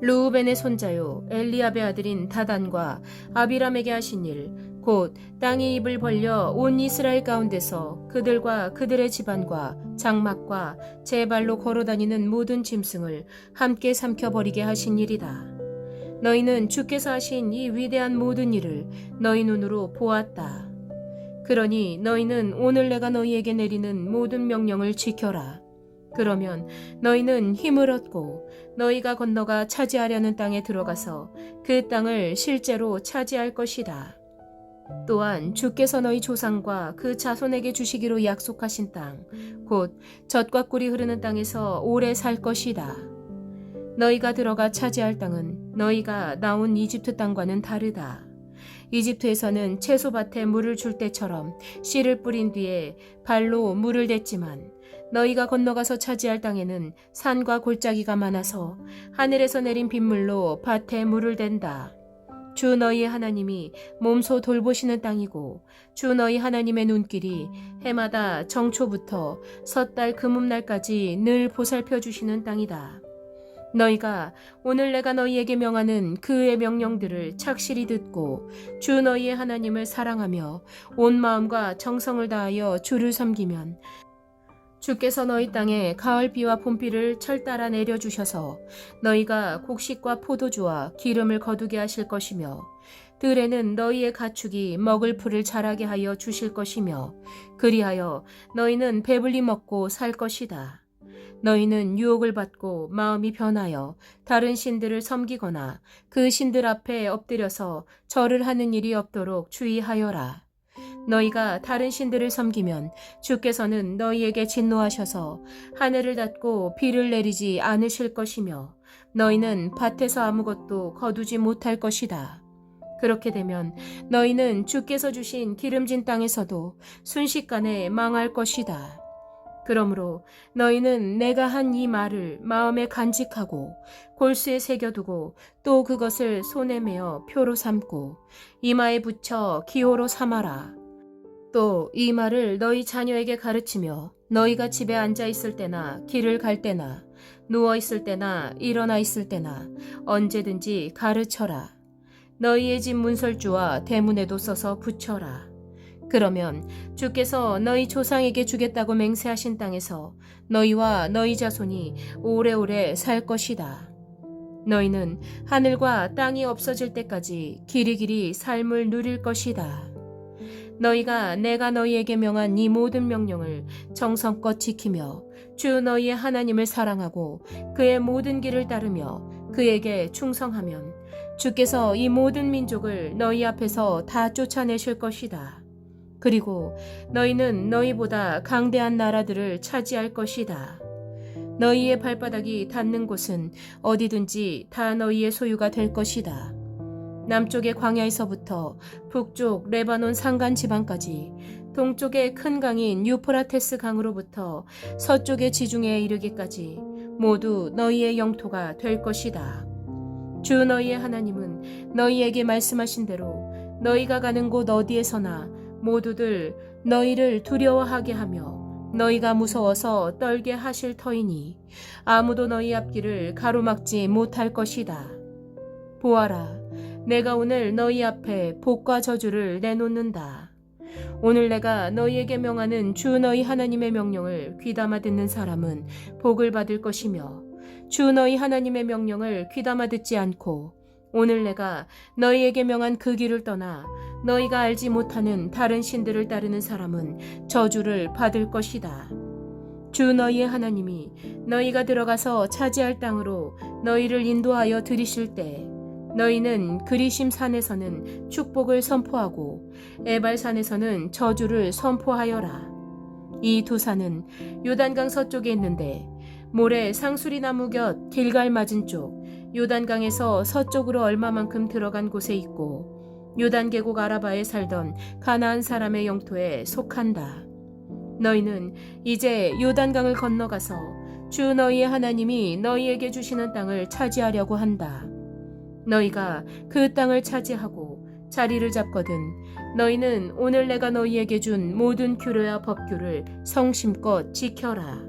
르우벤의 손자요 엘리압의 아들인 다단과 아비람에게 하신 일 곧 땅이 입을 벌려 온 이스라엘 가운데서 그들과 그들의 집안과 장막과 제 발로 걸어다니는 모든 짐승을 함께 삼켜버리게 하신 일이다. 너희는 주께서 하신 이 위대한 모든 일을 너희 눈으로 보았다. 그러니 너희는 오늘 내가 너희에게 내리는 모든 명령을 지켜라. 그러면 너희는 힘을 얻고 너희가 건너가 차지하려는 땅에 들어가서 그 땅을 실제로 차지할 것이다. 또한 주께서 너희 조상과 그 자손에게 주시기로 약속하신 땅, 곧 젖과 꿀이 흐르는 땅에서 오래 살 것이다. 너희가 들어가 차지할 땅은 너희가 나온 이집트 땅과는 다르다. 이집트에서는 채소밭에 물을 줄 때처럼 씨를 뿌린 뒤에 발로 물을 댔지만 너희가 건너가서 차지할 땅에는 산과 골짜기가 많아서 하늘에서 내린 빗물로 밭에 물을 댄다. 주 너희의 하나님이 몸소 돌보시는 땅이고 주 너희 하나님의 눈길이 해마다 정초부터 섣달 금음날까지 늘 보살펴 주시는 땅이다. 너희가 오늘 내가 너희에게 명하는 그의 명령들을 착실히 듣고 주 너희의 하나님을 사랑하며 온 마음과 정성을 다하여 주를 섬기면 주께서 너희 땅에 가을비와 봄비를 철따라 내려주셔서 너희가 곡식과 포도주와 기름을 거두게 하실 것이며 들에는 너희의 가축이 먹을 풀을 자라게 하여 주실 것이며 그리하여 너희는 배불리 먹고 살 것이다. 너희는 유혹을 받고 마음이 변하여 다른 신들을 섬기거나 그 신들 앞에 엎드려서 절을 하는 일이 없도록 주의하여라. 너희가 다른 신들을 섬기면 주께서는 너희에게 진노하셔서 하늘을 닫고 비를 내리지 않으실 것이며 너희는 밭에서 아무것도 거두지 못할 것이다. 그렇게 되면 너희는 주께서 주신 기름진 땅에서도 순식간에 망할 것이다. 그러므로 너희는 내가 한 이 말을 마음에 간직하고 골수에 새겨두고 또 그것을 손에 메어 표로 삼고 이마에 붙여 기호로 삼아라. 또 이 말을 너희 자녀에게 가르치며 너희가 집에 앉아 있을 때나 길을 갈 때나 누워 있을 때나 일어나 있을 때나 언제든지 가르쳐라. 너희의 집 문설주와 대문에도 써서 붙여라. 그러면 주께서 너희 조상에게 주겠다고 맹세하신 땅에서 너희와 너희 자손이 오래오래 살 것이다. 너희는 하늘과 땅이 없어질 때까지 길이길이 삶을 누릴 것이다. 너희가 내가 너희에게 명한 이 모든 명령을 정성껏 지키며 주 너희의 하나님을 사랑하고 그의 모든 길을 따르며 그에게 충성하면 주께서 이 모든 민족을 너희 앞에서 다 쫓아내실 것이다. 그리고 너희는 너희보다 강대한 나라들을 차지할 것이다. 너희의 발바닥이 닿는 곳은 어디든지 다 너희의 소유가 될 것이다. 남쪽의 광야에서부터 북쪽 레바논 산간 지방까지 동쪽의 큰 강인 유프라테스 강으로부터 서쪽의 지중해에 이르기까지 모두 너희의 영토가 될 것이다. 주 너희의 하나님은 너희에게 말씀하신 대로 너희가 가는 곳 어디에서나 모두들 너희를 두려워하게 하며 너희가 무서워서 떨게 하실 터이니 아무도 너희 앞길을 가로막지 못할 것이다. 보아라, 내가 오늘 너희 앞에 복과 저주를 내놓는다. 오늘 내가 너희에게 명하는 주 너희 하나님의 명령을 귀담아 듣는 사람은 복을 받을 것이며 주 너희 하나님의 명령을 귀담아 듣지 않고 오늘 내가 너희에게 명한 그 길을 떠나 너희가 알지 못하는 다른 신들을 따르는 사람은 저주를 받을 것이다. 주 너희의 하나님이 너희가 들어가서 차지할 땅으로 너희를 인도하여 들이실 때 너희는 그리심 산에서는 축복을 선포하고 에발산에서는 저주를 선포하여라. 이 두 산은 요단강 서쪽에 있는데 모래 상수리 나무 곁 길갈 맞은 쪽 요단강에서 서쪽으로 얼마만큼 들어간 곳에 있고 요단 계곡 아라바에 살던 가나안 사람의 영토에 속한다. 너희는 이제 요단강을 건너가서 주 너희의 하나님이 너희에게 주시는 땅을 차지하려고 한다. 너희가 그 땅을 차지하고 자리를 잡거든 너희는 오늘 내가 너희에게 준 모든 규례와 법규를 성심껏 지켜라.